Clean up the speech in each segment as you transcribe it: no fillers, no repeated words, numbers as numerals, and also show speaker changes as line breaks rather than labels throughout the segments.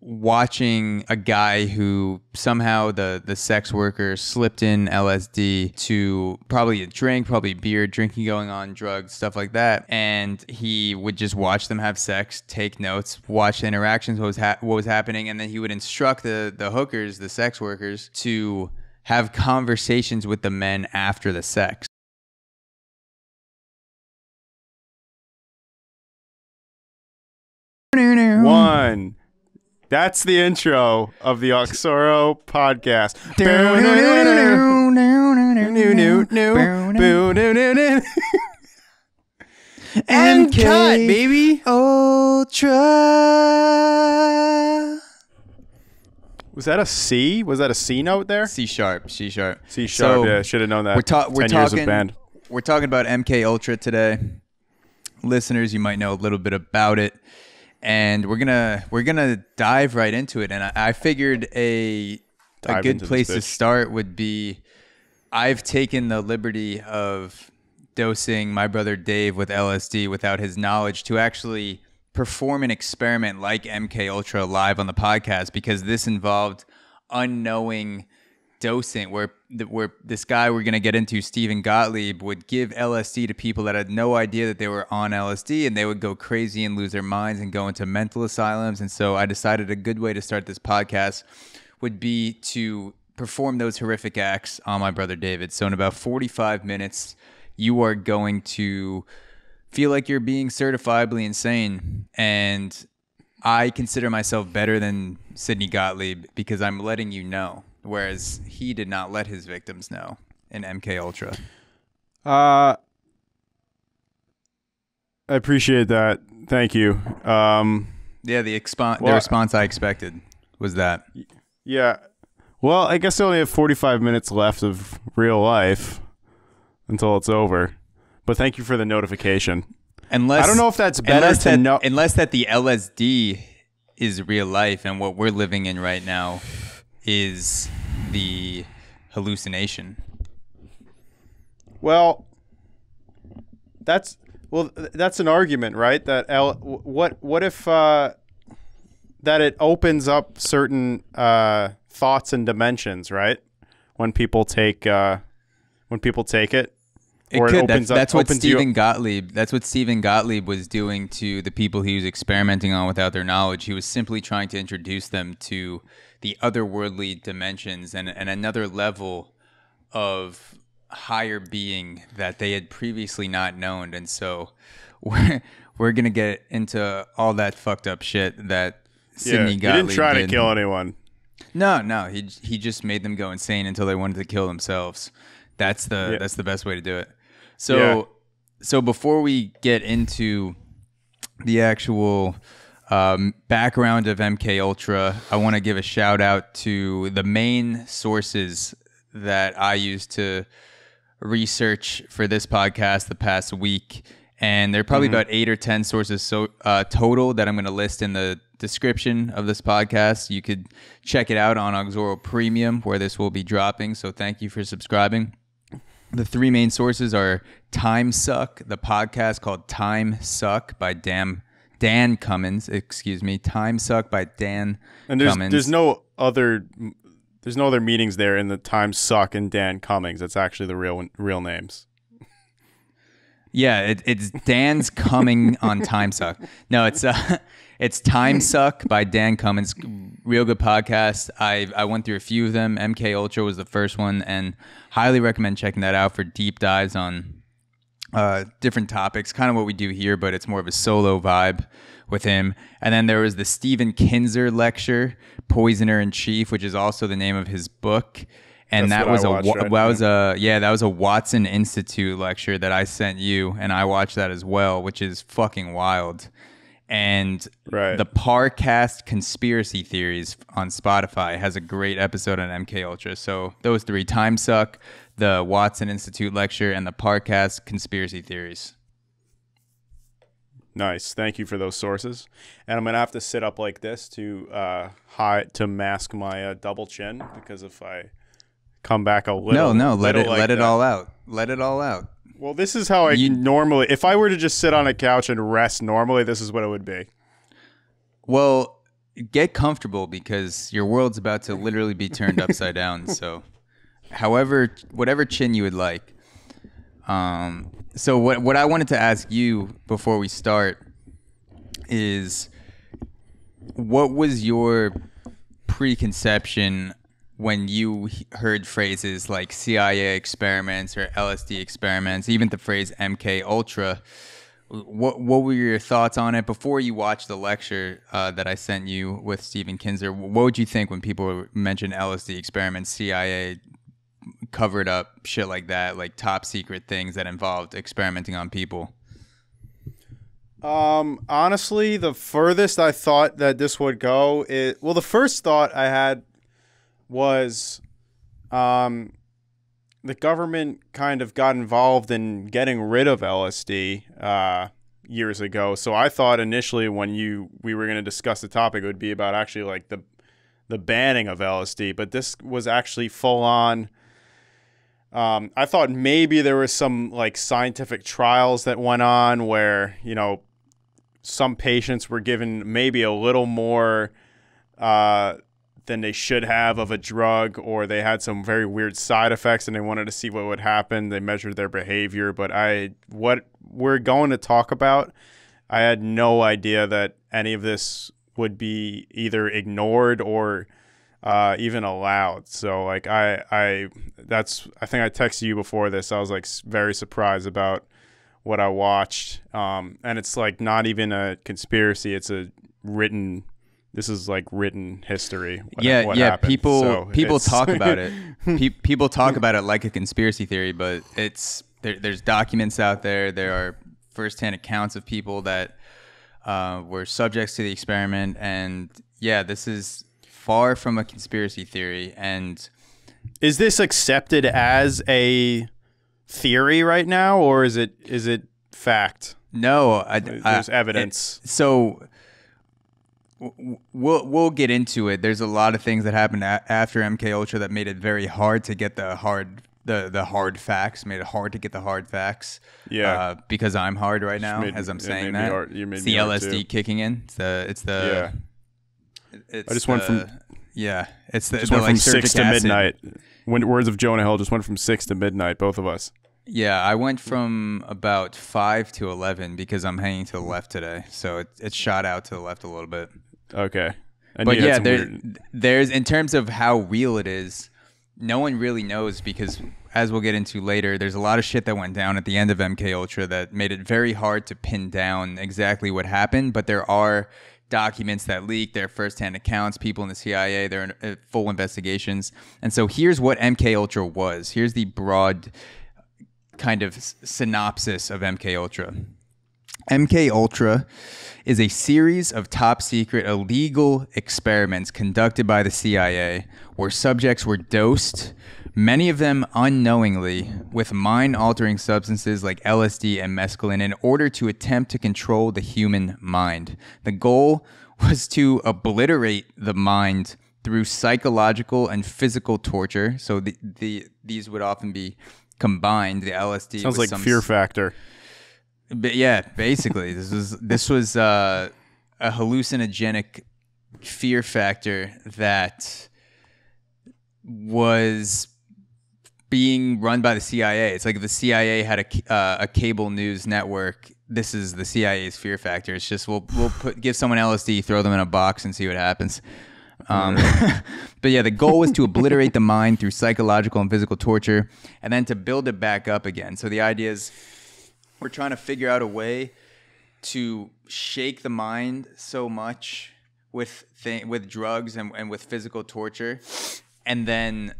watching a guy who somehow the sex worker slipped in LSD to probably a drink, probably beer, drinking going on, drugs, stuff like that. And he would just watch them have sex, take notes, watch the interactions, what was happening. And then he would instruct the hookers, the sex workers, to have conversations with the men after the sex.
One. That's the intro of the Oxoro podcast.
And cut, baby. Ultra.
Was that a C? Was that a C note there?
C sharp.
C sharp.
So
yeah, should have known that.
We're
10 years of band.
We're talking about MK Ultra today. Listeners, you might know a little bit about it. And we're gonna dive right into it. And I figured a good place to start would be, I've taken the liberty of dosing my brother Dave with LSD without his knowledge to actually perform an experiment like MK Ultra live on the podcast, because this involved unknowing dosing where this guy we're going to get into, Sidney Gottlieb, would give LSD to people that had no idea that they were on LSD, and they would go crazy and lose their minds and go into mental asylums. And so I decided a good way to start this podcast would be to perform those horrific acts on my brother David. So in about 45 minutes, you are going to feel like you're being certifiably insane. And I consider myself better than Sidney Gottlieb because I'm letting you know, whereas he did not let his victims know in MK Ultra.
I appreciate that. Thank you.
Yeah, the response I expected was that.
Yeah. Well, I guess I only have 45 minutes left of real life until it's over. But thank you for the notification. I don't know if that's better to know.
Unless that the LSD is real life and what we're living in right now is the hallucination.
Well, that's an argument, right? That what if that it opens up certain thoughts and dimensions, right? When people take it.
It could. That's what Sidney Gottlieb was doing to the people he was experimenting on without their knowledge. He was simply trying to introduce them to the otherworldly dimensions and another level of higher being that they had previously not known. And so we're going to get into all that fucked up shit that Sidney Gottlieb did.
He didn't try to kill anyone.
No. He just made them go insane until they wanted to kill themselves. That's the best way to do it. So before we get into the actual background of MK Ultra, I want to give a shout out to the main sources that I used to research for this podcast the past week. And there are probably about 8 or 10 sources total that I'm going to list in the description of this podcast. You could check it out on Oxoro Premium, where this will be dropping. So thank you for subscribing. The 3 main sources are Time Suck, the podcast called Time Suck by Dan Cummins. Time Suck by Dan Cummins.
There's no other meanings there in the Time Suck and Dan Cummins. That's actually the real names.
Yeah, it's Dan's coming on Time Suck. No, it's Time Suck by Dan Cummins. Real good podcast. I went through a few of them. MK Ultra was the first one, and highly recommend checking that out for deep dives on different topics. Kind of what we do here, but it's more of a solo vibe with him. And then there was the Stephen Kinzer lecture, Poisoner in Chief, which is also the name of his book. And that was a Watson Institute lecture that I sent you, and I watched that as well, which is fucking wild. And the Parcast Conspiracy Theories on Spotify has a great episode on MK Ultra. So those 3: Time Suck, the Watson Institute lecture, and the Parcast Conspiracy Theories.
Nice. Thank you for those sources. And I'm gonna have to sit up like this to mask my double chin, because if I come back a little, let it all out. Let it all out. Well, this is how normally, if I were to just sit on a couch and rest normally, this is what it would be.
Well, get comfortable because your world's about to literally be turned upside down. So, whatever chin you would like. So what I wanted to ask you before we start is, what was your preconception when you heard phrases like CIA experiments or LSD experiments, even the phrase MK Ultra? What were your thoughts on it before you watched the lecture that I sent you with Stephen Kinzer? What would you think when people mention LSD experiments, CIA covered up shit like that, like top secret things that involved experimenting on people?
Honestly, the furthest I thought that this would go is, well, the first thought I had was the government kind of got involved in getting rid of LSD years ago. So I thought initially when we were going to discuss the topic, it would be about actually like the banning of LSD, but this was actually full on. I thought maybe there was some like scientific trials that went on where, some patients were given maybe a little more than they should have of a drug, or they had some very weird side effects and they wanted to see what would happen. They measured their behavior. But what we're going to talk about, I had no idea that any of this would be either ignored or even allowed. So like I think I texted you before this. I was like very surprised about what I watched. And it's like not even a conspiracy. It's this is like written history. What happened.
People talk about it. People talk about it like a conspiracy theory, but there's documents out there. There are firsthand accounts of people that were subjects to the experiment. And yeah, this is far from a conspiracy theory. And
is this accepted as a theory right now, or is it fact?
No,
there's evidence.
So we'll get into it. There's a lot of things that happened after MK Ultra that made it very hard to get the hard facts. Made it hard to get the hard facts.
Yeah.
Because I'm hard right now as I'm saying that. It's the LSD kicking in. It's the.
I just went from.
Yeah, it's the.
Just went from 6 to
acid.
midnight. Words of Jonah Hill, just went from 6 to midnight, both of us.
Yeah, I went from about 5 to 11 because I'm hanging to the left today. So it shot out to the left a little bit.
Okay.
But yeah, there's in terms of how real it is, no one really knows because, as we'll get into later, there's a lot of shit that went down at the end of MK Ultra that made it very hard to pin down exactly what happened. But there are documents that leak, their firsthand accounts, people in the CIA, their full investigations. And so here's what MK Ultra was. Here's the broad kind of synopsis of MK Ultra. MK Ultra is a series of top secret illegal experiments conducted by the CIA where subjects were dosed, many of them unknowingly, with mind-altering substances like LSD and mescaline in order to attempt to control the human mind. The goal was to obliterate the mind through psychological and physical torture. So these would often be combined. The LSD
sounds like Fear Factor.
But yeah, basically, this was a hallucinogenic fear factor that was being run by the CIA. It's like if the CIA had a cable news network. This is the CIA's fear factor. It's just we'll give someone LSD, throw them in a box, and see what happens. But yeah, the goal was to obliterate the mind through psychological and physical torture, and then to build it back up again. So the idea is, we're trying to figure out a way to shake the mind so much with drugs and with physical torture, and then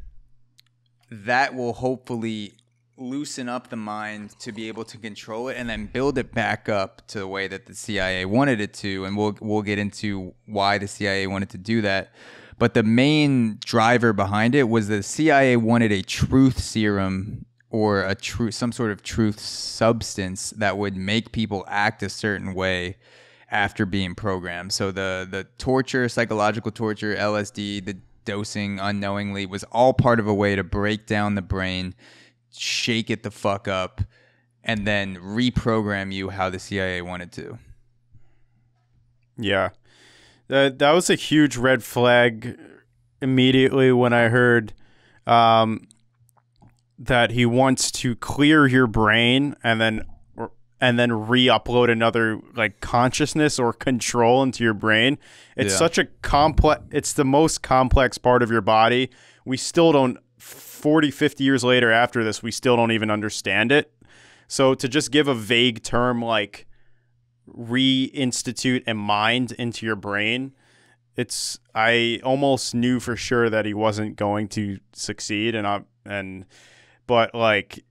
that will hopefully loosen up the mind to be able to control it, and then build it back up to the way that the CIA wanted it to. And we'll get into why the CIA wanted to do that. But the main driver behind it was the CIA wanted a truth serum, or some sort of truth substance that would make people act a certain way after being programmed. So the torture, psychological torture, LSD, the dosing unknowingly was all part of a way to break down the brain, shake it the fuck up, and then reprogram you how the CIA wanted to.
Yeah. That was a huge red flag immediately when I heard that he wants to clear your brain and then re-upload another like consciousness or control into your brain. It's such a complex, it's the most complex part of your body. We still don't, 40, 50 years later after this, we still don't even understand it. So to just give a vague term like reinstitute a mind into your brain, I almost knew for sure that he wasn't going to succeed, but like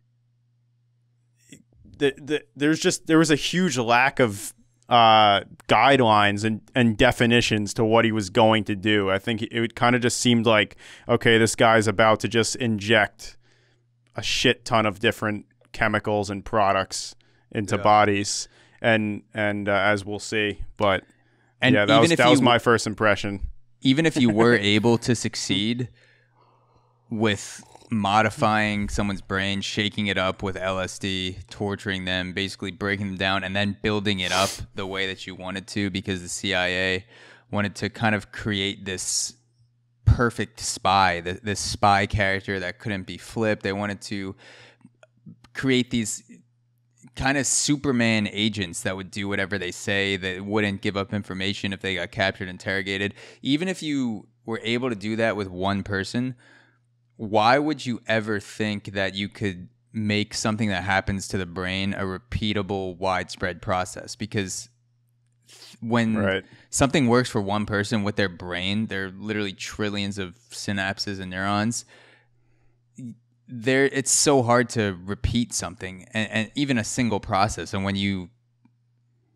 there was a huge lack of guidelines and definitions to what he was going to do. I think it kind of just seemed like, okay, this guy's about to just inject a shit ton of different chemicals and products into bodies, and as we'll see, but that was my first impression.
Even if you were able to succeed with modifying someone's brain, shaking it up with LSD, torturing them, basically breaking them down, and then building it up the way that you wanted to, because the CIA wanted to kind of create this perfect spy, this spy character that couldn't be flipped. They wanted to create these kind of Superman agents that would do whatever they say, that wouldn't give up information if they got captured, interrogated. Even if you were able to do that with one person, why would you ever think that you could make something that happens to the brain a repeatable, widespread process? Because when something works for one person with their brain, there are literally trillions of synapses and neurons. It's so hard to repeat something, and even a single process. And when you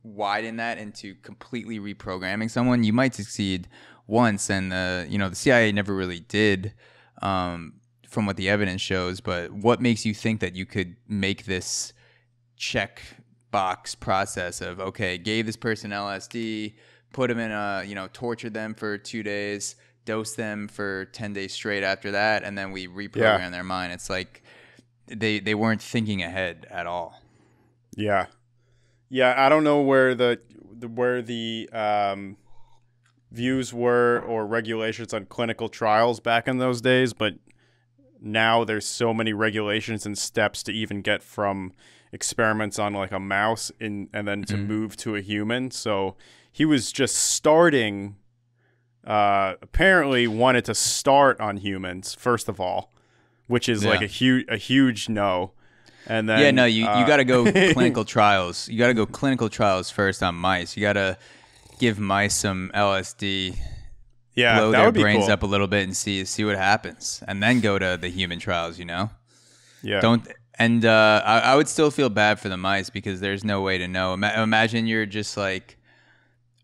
widen that into completely reprogramming someone, you might succeed once. And the CIA never really did, from what the evidence shows. But what makes you think that you could make this check box process of, okay, gave this person LSD, put them in tortured them for 2 days, dose them for 10 days straight after that, and then we reprogram their mind. It's like they weren't thinking ahead at all.
Yeah. I don't know where the views were or regulations on clinical trials back in those days, but now there's so many regulations and steps to even get from experiments on like a mouse and then to move to a human. So he was just starting. Apparently wanted to start on humans first of all, which is like a huge no. And then
you got to go clinical trials. You got to go clinical trials first on mice. You got to give mice some LSD, blow their brains up a little bit and see what happens, and then go to the human trials. I would still feel bad for the mice because there's no way to know. Imagine you're just like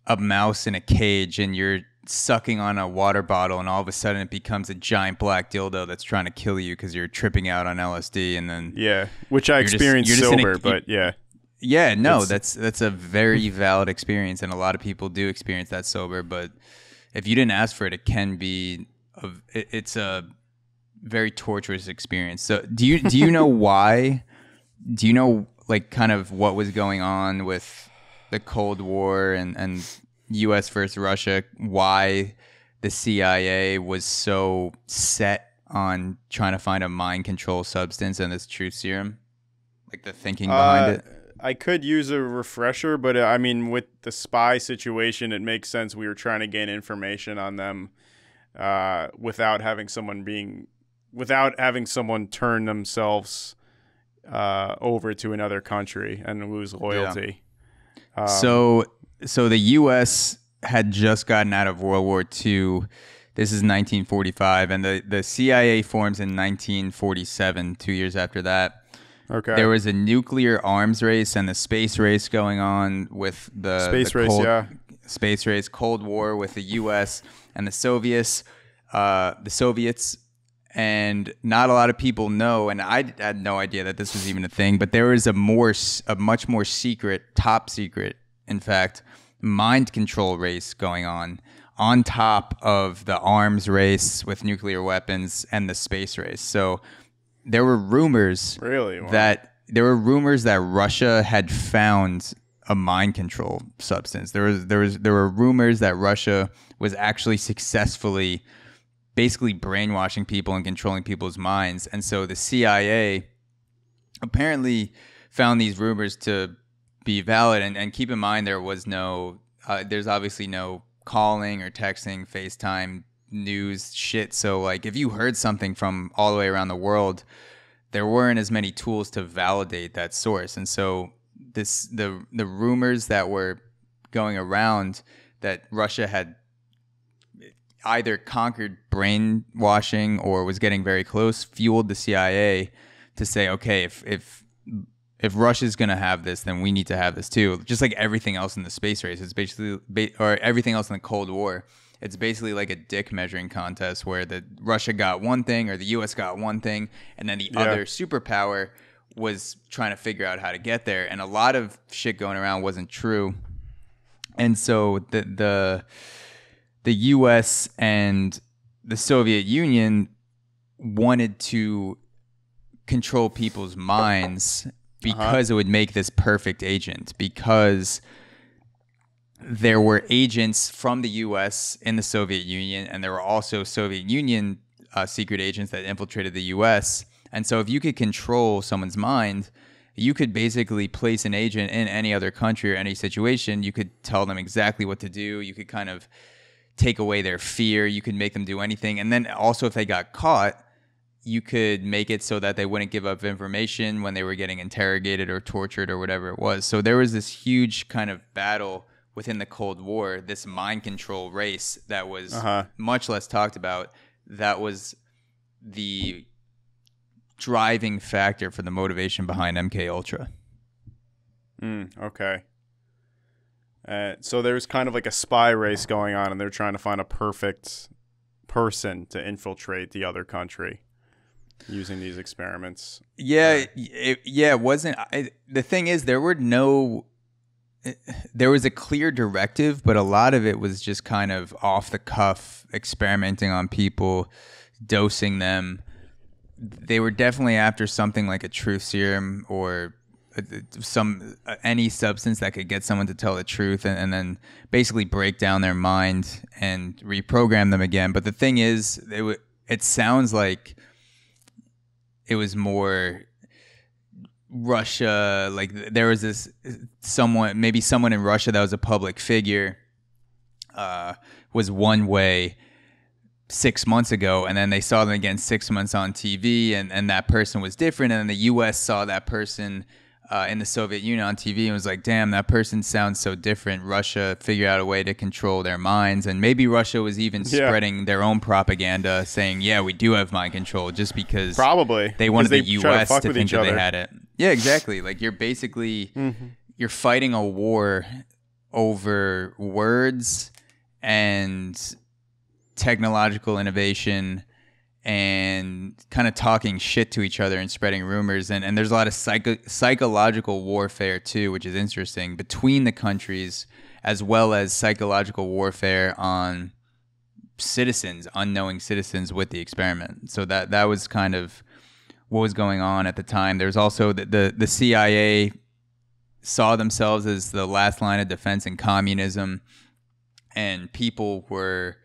a mouse in a cage and you're sucking on a water bottle, and all of a sudden it becomes a giant black dildo that's trying to kill you because you're tripping out on LSD. And then
which I experienced sober, but
that's a very valid experience, and a lot of people do experience that sober. But if you didn't ask for it, it can be it's a very torturous experience. So do you know why? Do you know like kind of what was going on with the Cold War and U.S. versus Russia, why the CIA was so set on trying to find a mind control substance and this truth serum? Like the thinking behind it?
I could use a refresher, but I mean, with the spy situation, it makes sense. We were trying to gain information on them without having someone turn themselves over to another country and lose loyalty.
So the U.S. had just gotten out of World War II. This is 1945, and the CIA forms in 1947, 2 years after that. Okay. There was a nuclear arms race and the space race going on with space race, Cold War with the U.S. and the Soviets. And not a lot of people know, and I had no idea that this was even a thing, but there was a much more secret, top secret, in fact, mind control race going on top of the arms race with nuclear weapons and the space race. So there were rumors that Russia had found a mind control substance. There were rumors that Russia was actually successfully basically brainwashing people and controlling people's minds. And so the CIA apparently found these rumors to be valid. And keep in mind, there was there's obviously no calling or texting, FaceTime, news shit. So like if you heard something from all the way around the world, there weren't as many tools to validate that source. And so the rumors that were going around that Russia had either conquered brainwashing or was getting very close fueled the CIA to say, okay, if Russia's going to have this, then we need to have this too. Just like everything else in the space race, it's basically, or everything else in the Cold War, it's basically like a dick measuring contest where Russia got one thing or the US got one thing, and then the other superpower was trying to figure out how to get there. And a lot of shit going around wasn't true. And so the US and the Soviet Union wanted to control people's minds because it would make this perfect agent, because there were agents from the US in the Soviet Union, and there were also Soviet Union secret agents that infiltrated the US. And so if you could control someone's mind, you could basically place an agent in any other country or any situation. You could tell them exactly what to do. You could kind of take away their fear. You could make them do anything. And then also if they got caught, you could make it so that they wouldn't give up information when they were getting interrogated or tortured or whatever it was. So there was this huge kind of battle within the Cold War, this mind control race that was much less talked about. That was the driving factor for the motivation behind MK Ultra.
Okay. So there's kind of like a spy race going on, and they're trying to find a perfect person to infiltrate the other country using these experiments.
Yeah, it wasn't. The thing is, there was a clear directive, but a lot of it was just kind of off the cuff, experimenting on people, dosing them. They were definitely after something like a truth serum or any substance that could get someone to tell the truth and then basically break down their mind and reprogram them again. But the thing is, it sounds like it was more Russia. Like there was someone in Russia that was a public figure was one way 6 months ago, and then they saw them again 6 months on TV, and that person was different, and then the US saw that person in the Soviet Union on TV and was like, damn, that person sounds so different. Russia figured out a way to control their minds, and maybe Russia was even spreading their own propaganda saying, yeah, we do have mind control, just because
probably
they wanted the US to think that they had it. Yeah, exactly. Like you're basically you're fighting a war over words and technological innovation and kind of talking shit to each other and spreading rumors. And there's a lot of psychological warfare too, which is interesting, between the countries, as well as psychological warfare on citizens, unknowing citizens with the experiment. So that was kind of what was going on at the time. There's also the CIA saw themselves as the last line of defense in communism, and people were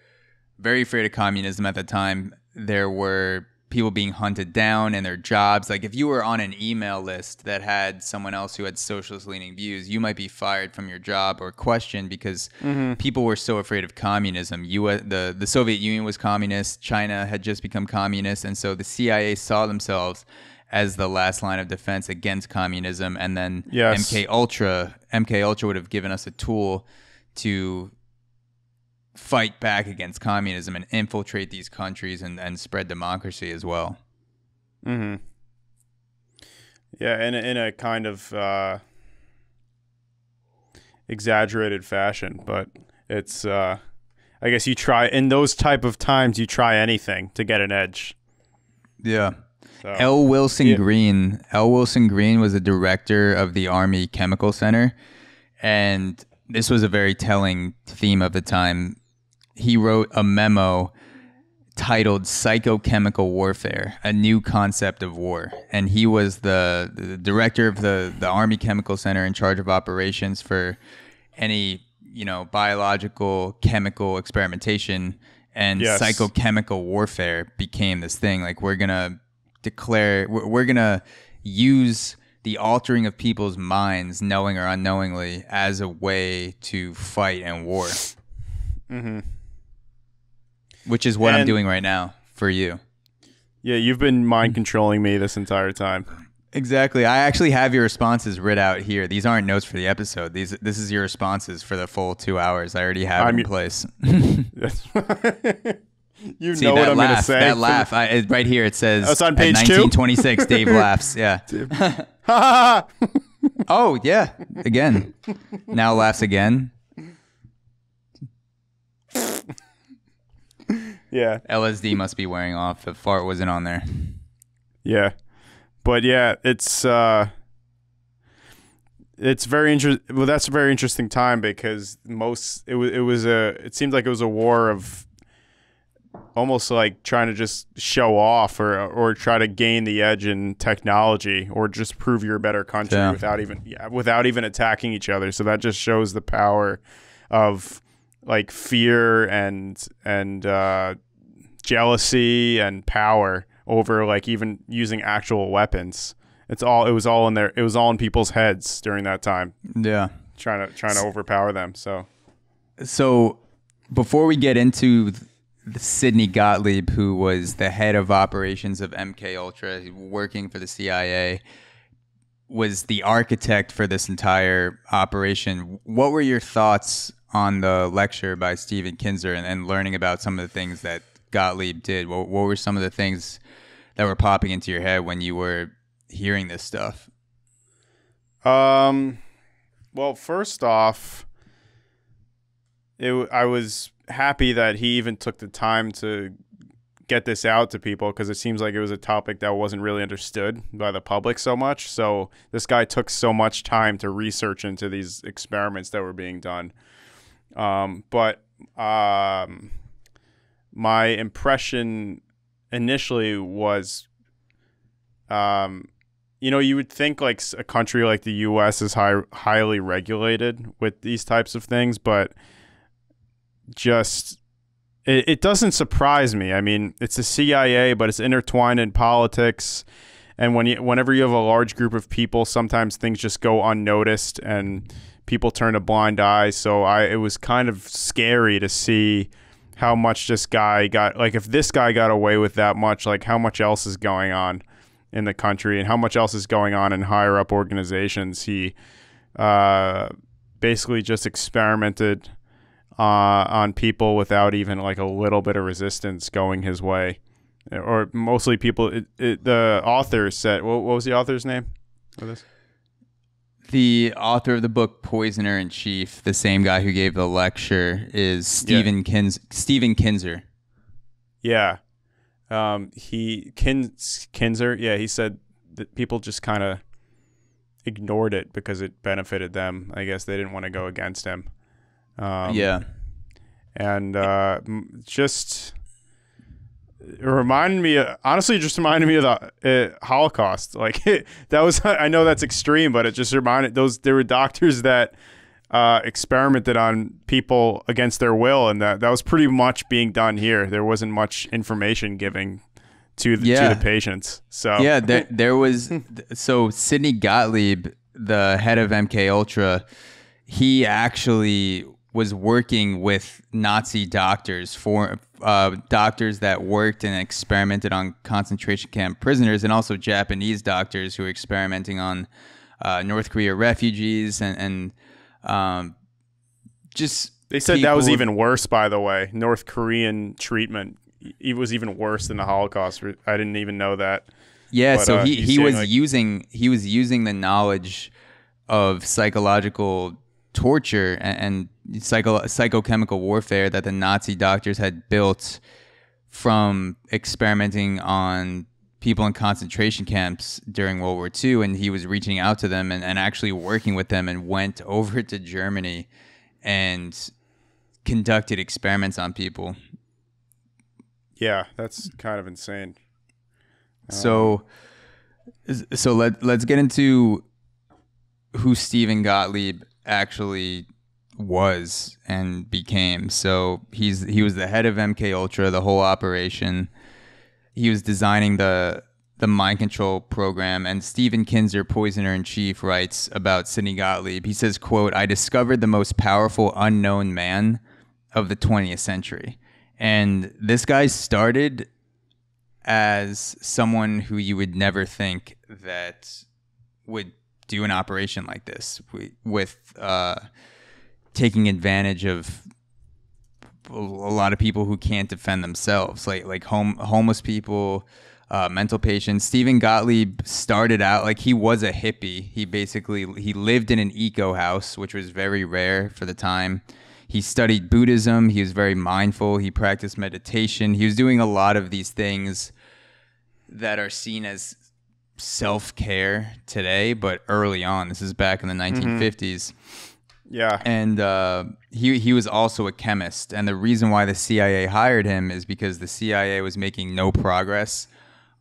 very afraid of communism at the time. There were people being hunted down in their jobs. Like if you were on an email list that had someone else who had socialist leaning views, you might be fired from your job or questioned because people were so afraid of communism. The Soviet Union was communist. China had just become communist. And so the CIA saw themselves as the last line of defense against communism. And then MK Ultra would have given us a tool to fight back against communism and infiltrate these countries and spread democracy as well.
Yeah, in a kind of exaggerated fashion, but it's I guess you try in those type of times, you try anything to get an edge.
Yeah. So, L. Wilson Green was the director of the Army Chemical Center, and this was a very telling theme of the time. He wrote a memo titled Psychochemical Warfare, a New Concept of War. And he was the director of the Army Chemical Center in charge of operations for any, biological, chemical experimentation. And
Yes.
psychochemical warfare became this thing. Like, we're going to we're going to use the altering of people's minds, knowing or unknowingly, as a way to fight in war.
Mm-hmm.
Which is what I'm doing right now for you.
Yeah, you've been mind controlling me this entire time.
Exactly. I actually have your responses writ out here. These aren't notes for the episode. This is your responses for the full 2 hours. I already have it in place.
You
See,
know what
that
I'm going to say.
That laugh. Right here it says,
it's on page
1926, Dave laughs. Yeah. Oh, yeah. Again. Now laughs again.
Yeah.
LSD must be wearing off. The fart wasn't on there.
Yeah. But yeah, it's very interesting. Well, that's a very interesting time because it seemed like it was a war of almost like trying to just show off or try to gain the edge in technology or just prove you're a better country without even attacking each other. So that just shows the power of like fear and jealousy and power over like even using actual weapons. It was all in there. It was all in people's heads during that time.
Yeah.
Trying to overpower them. So
before we get into Sidney Gottlieb, who was the head of operations of MK Ultra, working for the CIA, was the architect for this entire operation. What were your thoughts on the lecture by Stephen Kinzer and learning about some of the things that Gottlieb did? What were some of the things that were popping into your head when you were hearing this stuff?
Well, first off, I was happy that he even took the time to get this out to people because it seems like it was a topic that wasn't really understood by the public so much. So this guy took so much time to research into these experiments that were being done. But my impression initially was, you would think like a country like the U.S. is highly regulated with these types of things, but just it doesn't surprise me. I mean, it's the CIA, but it's intertwined in politics, and whenever you have a large group of people, sometimes things just go unnoticed and people turn a blind eye. So it was kind of scary to see how much this guy got. Like, if this guy got away with that much, like how much else is going on in the country and how much else is going on in higher up organizations. He basically just experimented on people without even like a little bit of resistance going his way, or mostly people. The author said, what was the author's name for this?
The author of the book Poisoner in Chief, the same guy who gave the lecture, is Stephen Kinzer.
Yeah. Kinzer. Yeah, he said that people just kind of ignored it because it benefited them. I guess they didn't want to go against him.
Yeah.
And just reminded me of the Holocaust. Like that was, I know that's extreme, but it just reminded there were doctors that experimented on people against their will, and that was pretty much being done here. There wasn't much information giving to the patients. So
yeah, there was. So Sidney Gottlieb, the head of MK Ultra, he actually was working with Nazi doctors, doctors that worked and experimented on concentration camp prisoners, and also Japanese doctors who were experimenting on North Korea refugees and just.
They said that was even worse, by the way. North Korean treatment, it was even worse than the Holocaust. I didn't even know that.
Yeah, but, so he was using the knowledge of psychological torture and psychochemical warfare that the Nazi doctors had built from experimenting on people in concentration camps during World War II, and he was reaching out to them and actually working with them, and went over to Germany and conducted experiments on people.
Yeah, that's kind of insane.
So let's get into who Stephen Gottlieb actually was and became. So he was the head of MK Ultra, the whole operation. He was designing the mind control program. And Stephen Kinzer, poisoner in chief, writes about Sidney Gottlieb. He says, quote, "I discovered the most powerful unknown man of the 20th century." And this guy started as someone who you would never think that would do an operation like this with taking advantage of a lot of people who can't defend themselves, like homeless people, mental patients. Stephen Gottlieb started out like he was a hippie. He lived in an eco house, which was very rare for the time. He studied Buddhism. He was very mindful. He practiced meditation. He was doing a lot of these things that are seen as self-care today, but early on. This is back in the 1950s.
Yeah.
And he was also a chemist. And the reason why the CIA hired him is because the CIA was making no progress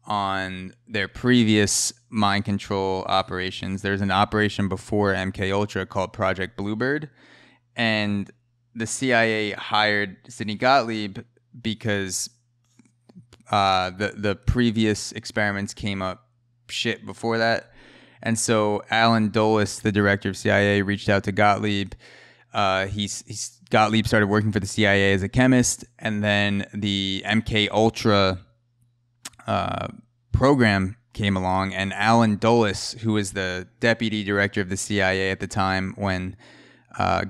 on their previous mind control operations. There's an operation before MK Ultra called Project Bluebird. And the CIA hired Sidney Gottlieb because the previous experiments came up shit before that. And so Alan Dulles, the director of CIA, reached out to Gottlieb. Gottlieb started working for the CIA as a chemist, and then the MK Ultra program came along, and Alan Dulles, who was the deputy director of the CIA at the time when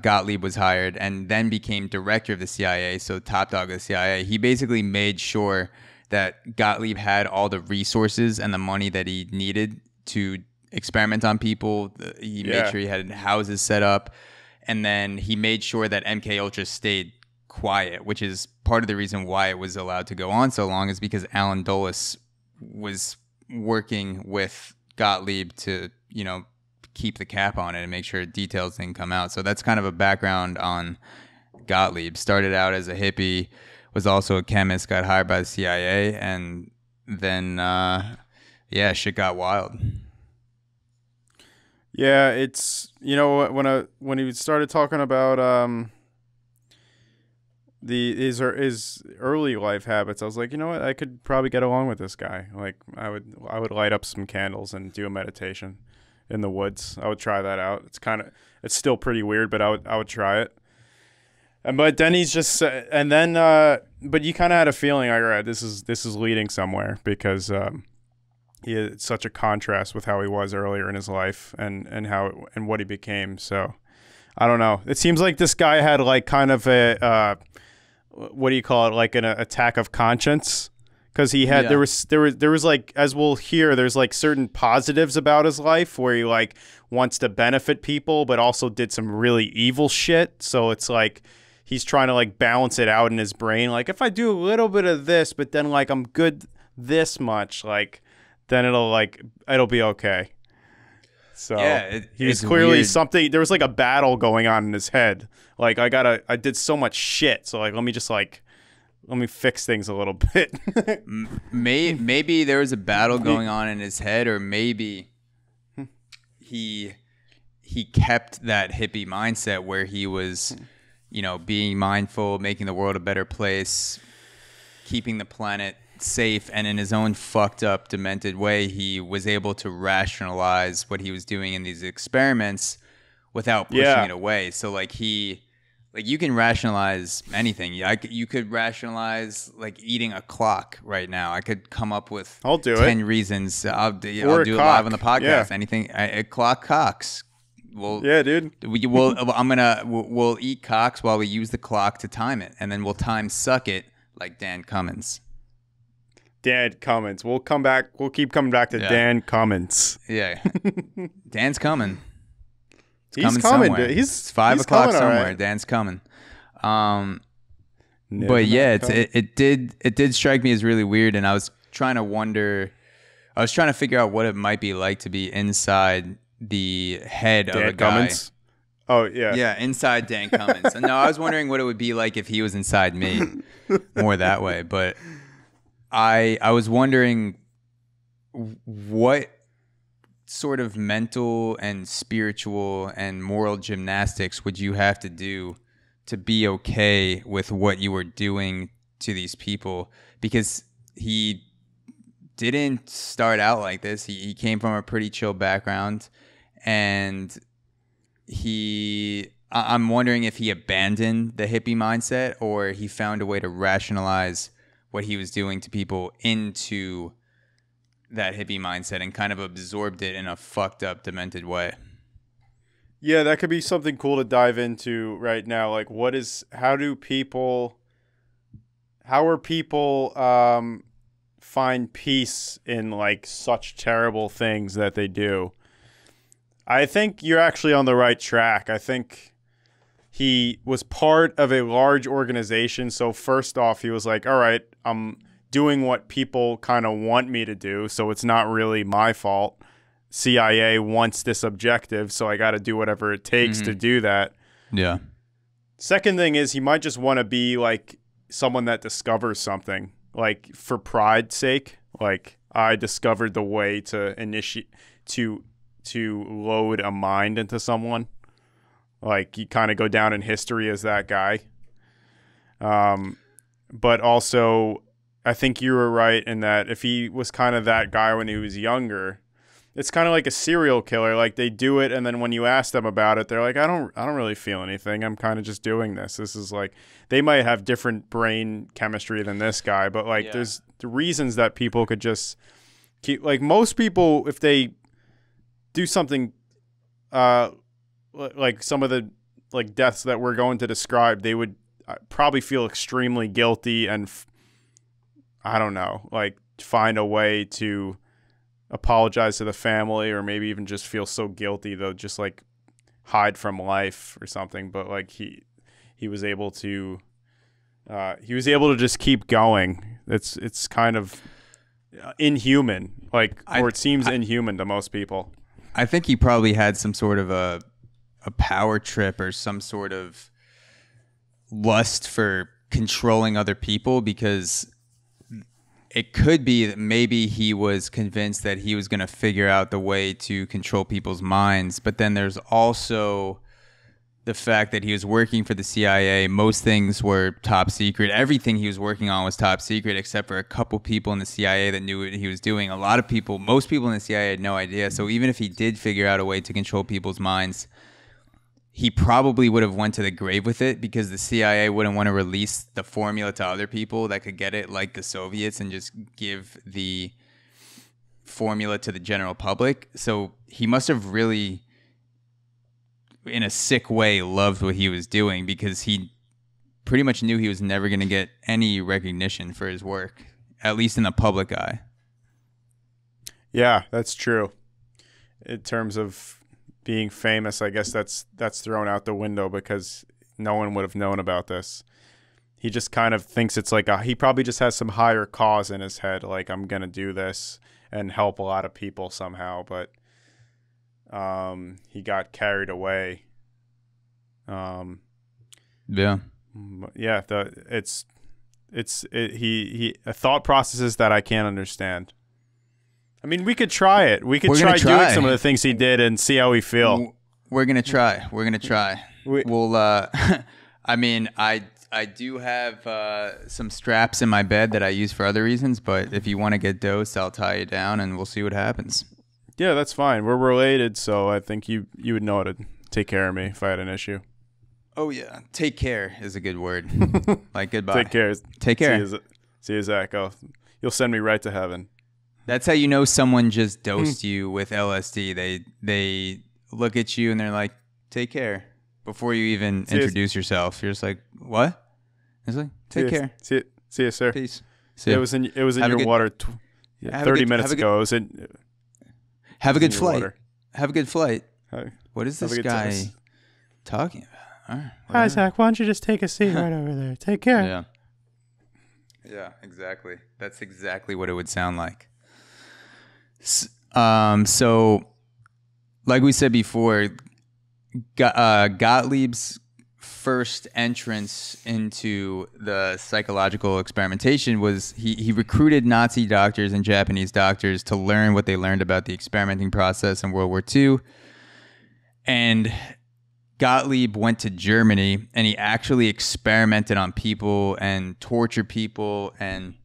Gottlieb was hired, and then became director of the CIA, so top dog of the CIA, he basically made sure that Gottlieb had all the resources and the money that he needed to experiment on people. He made sure he had houses set up, and then he made sure that MK Ultra stayed quiet, which is part of the reason why it was allowed to go on so long, is because Alan Dulles was working with Gottlieb to, keep the cap on it and make sure details didn't come out. So that's kind of a background on Gottlieb. Started out as a hippie, was also a chemist, got hired by the CIA, and then shit got wild.
Yeah, it's when he started talking about his early life habits, I was like, you know what, I could probably get along with this guy. Like I would light up some candles and do a meditation in the woods. I would try that out. It's still pretty weird, but I would try it. But then he's just, and then, but you kind of had a feeling, all right, this is leading somewhere, because he had such a contrast with how he was earlier in his life and what he became. So I don't know. It seems like this guy had like kind of a, what do you call it? Like an attack of conscience. Cause he had, there was like, as we'll hear, there's like certain positives about his life where he like wants to benefit people, but also did some really evil shit. So it's like, he's trying to like balance it out in his brain. Like if I do a little bit of this, but then like I'm good this much, like then it'll be okay. So he was clearly weird. Something, there was like a battle going on in his head. Like I did so much shit. So like, let me fix things a little bit.
Maybe there was a battle going on in his head, or maybe he kept that hippie mindset where he was, being mindful, making the world a better place, keeping the planet safe, and in his own fucked up, demented way, he was able to rationalize what he was doing in these experiments without pushing it away. So you can rationalize anything. You could rationalize like eating a clock right now. I could come up with 10 reasons. I'll do it live on the podcast. Yeah. Anything, a clock cocks. We'll eat cocks while we use the clock to time it, and then we'll time suck it like Dan Cummins.
Dan Cummins. We'll come back. We'll keep coming back to Dan Cummins.
Yeah, Dan's coming.
He's coming. It's
5 o'clock somewhere.
Right.
Dan's coming. But yeah, it did strike me as really weird, and I was trying to figure out what it might be like to be inside the head of a guy.
Cummins? Oh yeah.
Yeah, inside Dan Cummins. And no, I was wondering what it would be like if he was inside me. More that way, but I was wondering what sort of mental and spiritual and moral gymnastics would you have to do to be okay with what you were doing to these people? Because he didn't start out like this. He came from a pretty chill background, and I'm wondering if he abandoned the hippie mindset or he found a way to rationalize what he was doing to people into that hippie mindset and kind of absorbed it in a fucked up, demented way.
Yeah, that could be something cool to dive into right now. Like, how are people find peace in like such terrible things that they do? I think you're actually on the right track. I think he was part of a large organization. So first off, he was like, all right, I'm doing what people kind of want me to do, so it's not really my fault. CIA wants this objective, so I got to do whatever it takes to do that.
Yeah.
Second thing is he might just want to be like someone that discovers something, like for pride's sake. Like, I discovered the way to initiate to load a mind into someone. Like, you kind of go down in history as that guy. But also, I think you were right in that if he was kind of that guy when he was younger, it's kind of like a serial killer. Like, they do it, and then when you ask them about it, they're like, I don't really feel anything. I'm kind of just doing this. This is like, they might have different brain chemistry than this guy, but like, there's the reasons that people could just keep, like, most people, if they do something, like some of the like deaths that we're going to describe, they would probably feel extremely guilty and I don't know, like find a way to apologize to the family, or maybe even just feel so guilty they'll just like hide from life or something. But like he was able to just keep going. It's kind of inhuman, like, or it seems inhuman to most people.
I think he probably had some sort of a power trip or some sort of lust for controlling other people, because it could be that maybe he was convinced that he was going to figure out the way to control people's minds. But then there's also the fact that he was working for the CIA. Most things were top secret. Everything he was working on was top secret, except for a couple people in the CIA that knew what he was doing. Most people in the CIA had no idea. So even if he did figure out a way to control people's minds, he probably would have went to the grave with it, because the CIA wouldn't want to release the formula to other people that could get it, like the Soviets, and just give the formula to the general public. So he must have really, in a sick way, loved what he was doing, because he pretty much knew he was never going to get any recognition for his work, at least in the public eye.
Yeah, that's true. In terms of being famous, I guess that's thrown out the window, because no one would have known about this. He just kind of thinks it's like he probably just has some higher cause in his head, like, I'm going to do this and help a lot of people somehow, but he got carried away. Yeah, it's thought processes that I can't understand. I mean, we could try it. We could try doing some of the things he did and see how we feel.
We're gonna try. We'll. I mean, I do have some straps in my bed that I use for other reasons, but if you want to get dosed, I'll tie you down and we'll see what happens.
Yeah, that's fine. We're related, so I think you would know how to take care of me if I had an issue.
Oh yeah, take care is a good word. Like goodbye.
Take care.
Take care.
See you, Zach. You'll send me right to heaven.
That's how you know someone just dosed you with LSD. They look at you and they're like, "Take care." Before you even introduce yourself, you're just like, "What?" It's like, "Take care."
See you, sir.
Peace.
It was in your water 30 minutes ago.
Have a good flight. Have a good flight. What is this guy talking about? All right,
hi, Zach. Why don't you just take a seat right over there? Take care.
Yeah. Yeah, exactly. That's exactly what it would sound like. So, like we said before, Gottlieb's first entrance into the psychological experimentation was he recruited Nazi doctors and Japanese doctors to learn what they learned about the experimenting process in World War II. And Gottlieb went to Germany and he actually experimented on people and tortured people and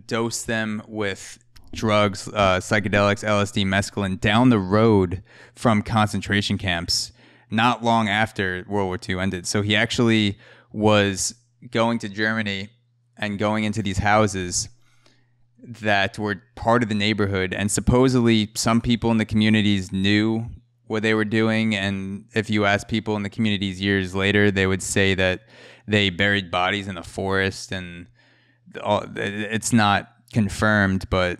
dosed them with drugs, psychedelics, LSD, mescaline down the road from concentration camps not long after World War II ended. So he actually was going to Germany and going into these houses that were part of the neighborhood. And supposedly some people in the communities knew what they were doing. And if you ask people in the communities years later, they would say that they buried bodies in the forest. And it's not confirmed, but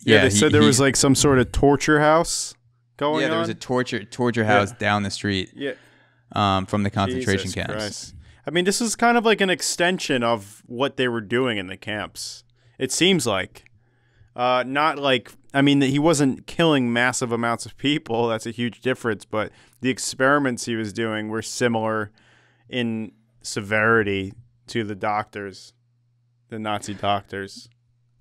yeah, they said there was like some sort of torture house going on.
Yeah, there was a torture house down the street from the concentration
Jesus
camps.
Christ. I mean, this is kind of like an extension of what they were doing in the camps. It seems like. Not like, I mean, he wasn't killing massive amounts of people. That's a huge difference. But the experiments he was doing were similar in severity to the doctors, the Nazi doctors.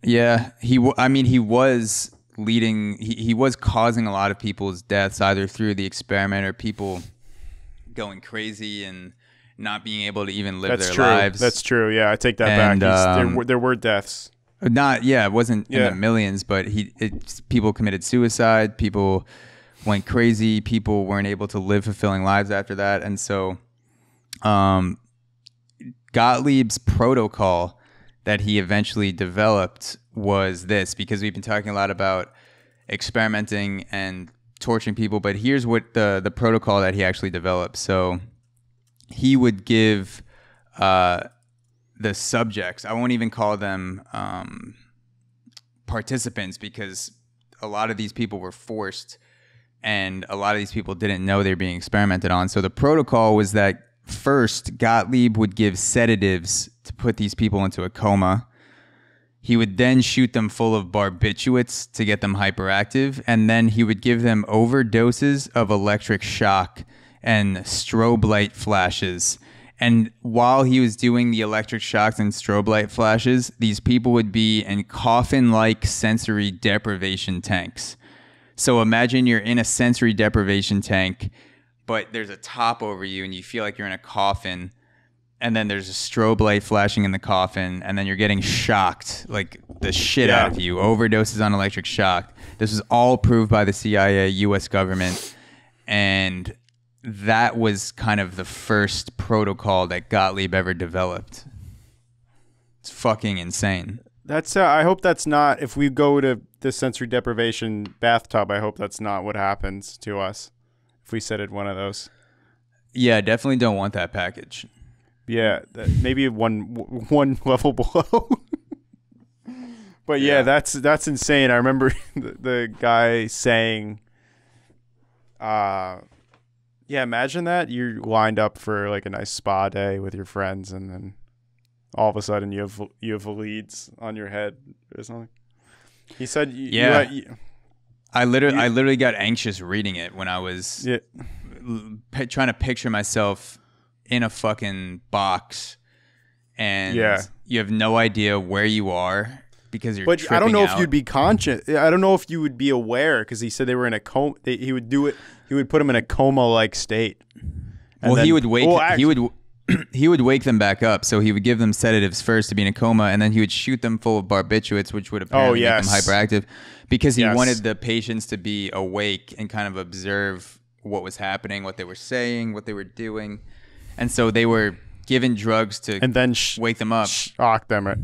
Yeah, he was leading, he was causing a lot of people's deaths either through the experiment or people going crazy and not being able to even live their lives.
That's true. Yeah, I take that back. There were deaths.
It wasn't in the millions, but people committed suicide, people went crazy, people weren't able to live fulfilling lives after that. And so Gottlieb's protocol that he eventually developed was this, because we've been talking a lot about experimenting and torturing people, but here's what the protocol that he actually developed. So he would give the subjects, I won't even call them participants, because a lot of these people were forced and a lot of these people didn't know they were being experimented on. So the protocol was that first, Gottlieb would give sedatives to put these people into a coma. He would then shoot them full of barbiturates to get them hyperactive, and then he would give them overdoses of electric shock and strobe light flashes. And while he was doing the electric shocks and strobe light flashes, these people would be in coffin-like sensory deprivation tanks. So imagine you're in a sensory deprivation tank, but there's a top over you and you feel like you're in a coffin, and then there's a strobe light flashing in the coffin, and then you're getting shocked like the shit out of you. Overdoses on electric shock. This was all approved by the CIA, U.S. government, and that was kind of the first protocol that Gottlieb ever developed. It's fucking insane.
That's I hope that's not, if we go to the sensory deprivation bathtub, I hope that's not what happens to us if we sit at one of those.
Yeah, definitely don't want that package.
Yeah, maybe one level below. But yeah, that's insane. I remember the guy saying, yeah, imagine that you're lined up for like a nice spa day with your friends, and then all of a sudden you have leads on your head or something. He said,
I literally got anxious reading it when I was trying to picture myself in a fucking box, and you have no idea where you are because you're. But
I don't know
out.
if you'd be conscious. I don't know if you would be aware, because he said they were in a coma. He would do it. He would put them in a coma-like state.
Well, he would wake. He would wake them back up. So he would give them sedatives first to be in a coma, and then he would shoot them full of barbiturates, which would apparently make them hyperactive, because he wanted the patients to be awake and kind of observe what was happening, what they were saying, what they were doing. And so they were given drugs to wake them up.
Shock them. Right?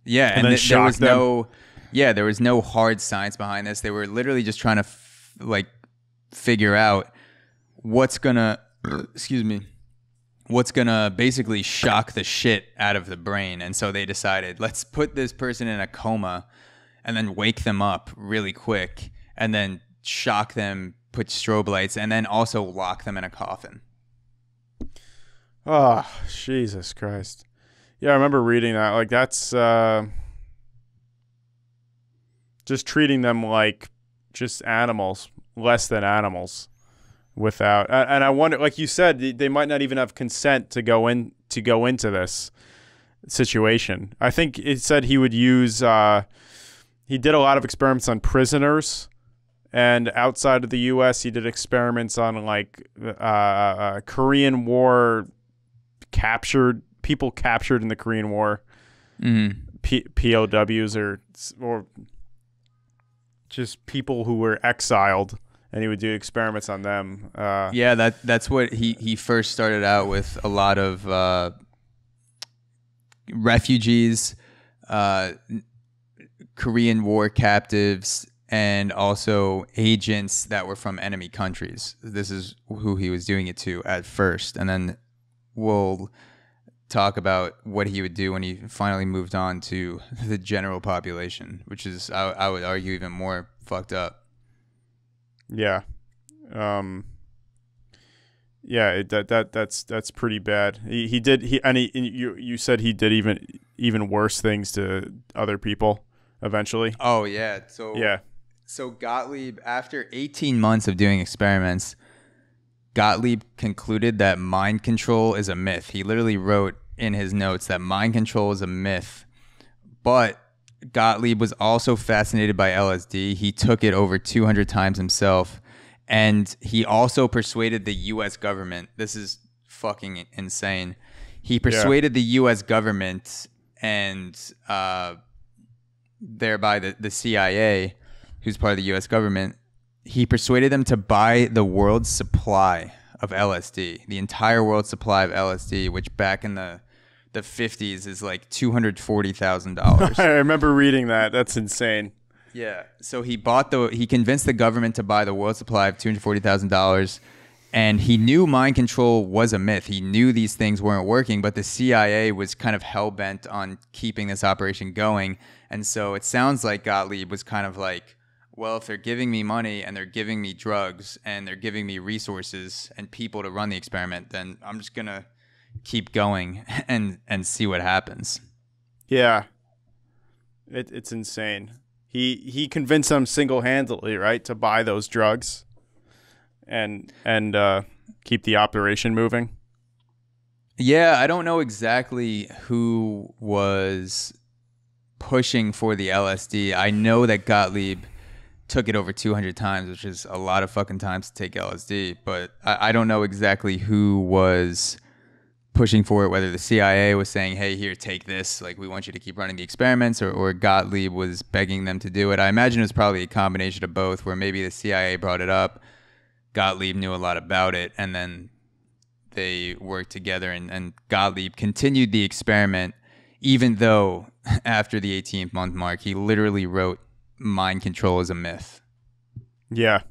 Yeah, and there was no hard science behind this. They were literally just trying to figure out what's gonna basically shock the shit out of the brain. And so they decided, let's put this person in a coma and then wake them up really quick and then shock them, put strobe lights, and then also lock them in a coffin.
Oh, Jesus Christ. Yeah, I remember reading that. Like, that's just treating them like just animals, less than animals, without. And I wonder, like you said, they might not even have consent to go into this situation. I think it said he would use. He did a lot of experiments on prisoners, and outside of the U.S., he did experiments on like Korean War people captured in the Korean War, POWs or just people who were exiled, and he would do experiments on them.
Yeah, that's what he first started out with. A lot of refugees, Korean War captives, and also agents that were from enemy countries. This is who he was doing it to at first, and then we'll talk about what he would do when he finally moved on to the general population, which is, I would argue, even more fucked up.
Yeah. Yeah, that's pretty bad. You said he did even worse things to other people eventually.
Oh yeah. So Gottlieb, after 18 months of doing experiments, Gottlieb concluded that mind control is a myth. He literally wrote in his notes that mind control is a myth. But Gottlieb was also fascinated by LSD. He took it over 200 times himself. And he also persuaded the U.S. government. This is fucking insane. He persuaded the U.S. government and thereby the CIA, who's part of the U.S. government, he persuaded them to buy the world's supply of LSD, the entire world's supply of LSD, which back in the 50s is like $240,000.
I remember reading that. That's insane.
Yeah. So he convinced the government to buy the world supply of $240,000, and he knew mind control was a myth. He knew these things weren't working, but the CIA was kind of hell-bent on keeping this operation going. And so it sounds like Gottlieb was kind of like, well, if they're giving me money and they're giving me drugs and they're giving me resources and people to run the experiment, then I'm just going to keep going and see what happens.
Yeah. It's insane. He convinced them single-handedly, right, to buy those drugs and keep the operation moving.
Yeah, I don't know exactly who was pushing for the LSD. I know that Gottlieb took it over 200 times, which is a lot of fucking times to take LSD, but I don't know exactly who was pushing for it, whether the CIA was saying, hey, here, take this, like, we want you to keep running the experiments, or Gottlieb was begging them to do it. I imagine it was probably a combination of both, where maybe the CIA brought it up, Gottlieb knew a lot about it, and then they worked together, and Gottlieb continued the experiment, even though after the 18th month mark, he literally wrote, mind control is a myth.
Yeah.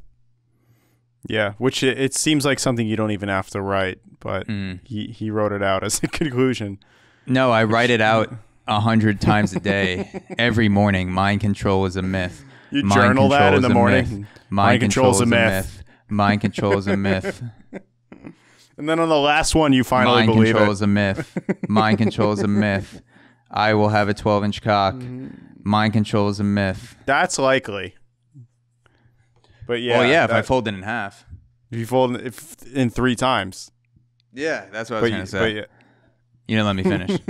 Yeah, which it seems like something you don't even have to write, but he wrote it out as a conclusion.
No, I write it out 100 times a day, every morning. Mind control is a myth.
You journal that in the morning.
Mind control is a myth. Mind control is a myth.
And then on the last one, you finally believe it.
Mind control is a myth. Mind control is a myth. I will have a 12-inch cock. Mind control is a myth.
That's likely. But yeah.
Well, yeah, if I fold it in half.
If you fold it in 3 times.
Yeah, that's what I was going to say.
Yeah.
You didn't let me finish.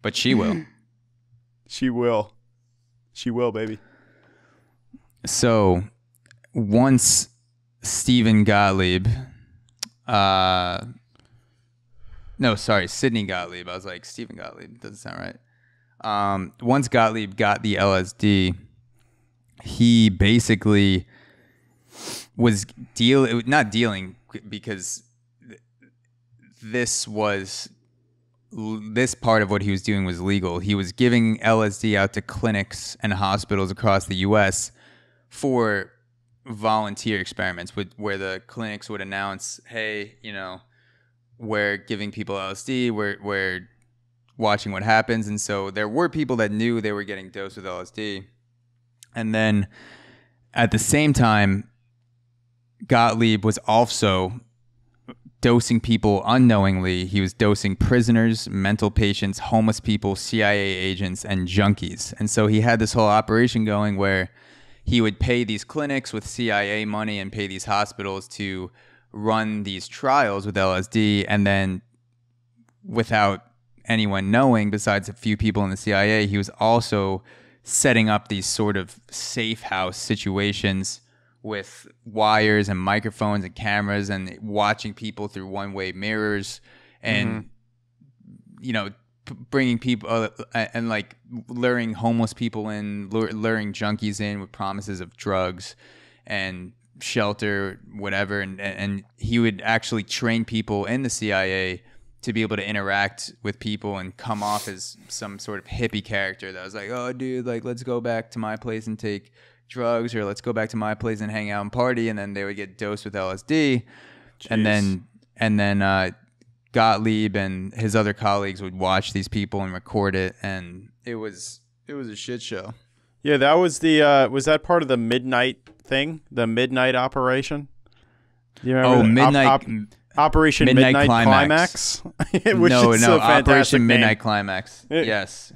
But she will.
She will. She will, baby.
So, once Sidney Gottlieb, Sidney Gottlieb. I was like, Stephen Gottlieb. Doesn't sound right. Once Gottlieb got the LSD, he basically was not dealing, because this part of what he was doing was legal. He was giving LSD out to clinics and hospitals across the U.S. for volunteer experiments, where the clinics would announce, hey, we're giving people LSD, we're watching what happens. And so there were people that knew they were getting dosed with LSD. And then at the same time, Gottlieb was also dosing people unknowingly. He was dosing prisoners, mental patients, homeless people, CIA agents, and junkies. And so he had this whole operation going where he would pay these clinics with CIA money and pay these hospitals to run these trials with LSD, and then without anyone knowing besides a few people in the CIA, he was also setting up these sort of safe house situations with wires and microphones and cameras and watching people through one-way mirrors and bringing people and like luring homeless people in, luring junkies in with promises of drugs and shelter, whatever, and he would actually train people in the CIA to be able to interact with people and come off as some sort of hippie character that was like, oh, dude, like, let's go back to my place and take drugs, or let's go back to my place and hang out and party. And then they would get dosed with LSD. Jeez. And then Gottlieb and his other colleagues would watch these people and record it. And it was a shit show.
Yeah, that was was that part of the Midnight thing? The Midnight operation? Do you remember Operation Midnight Climax.
No, Operation Midnight Climax. Yes.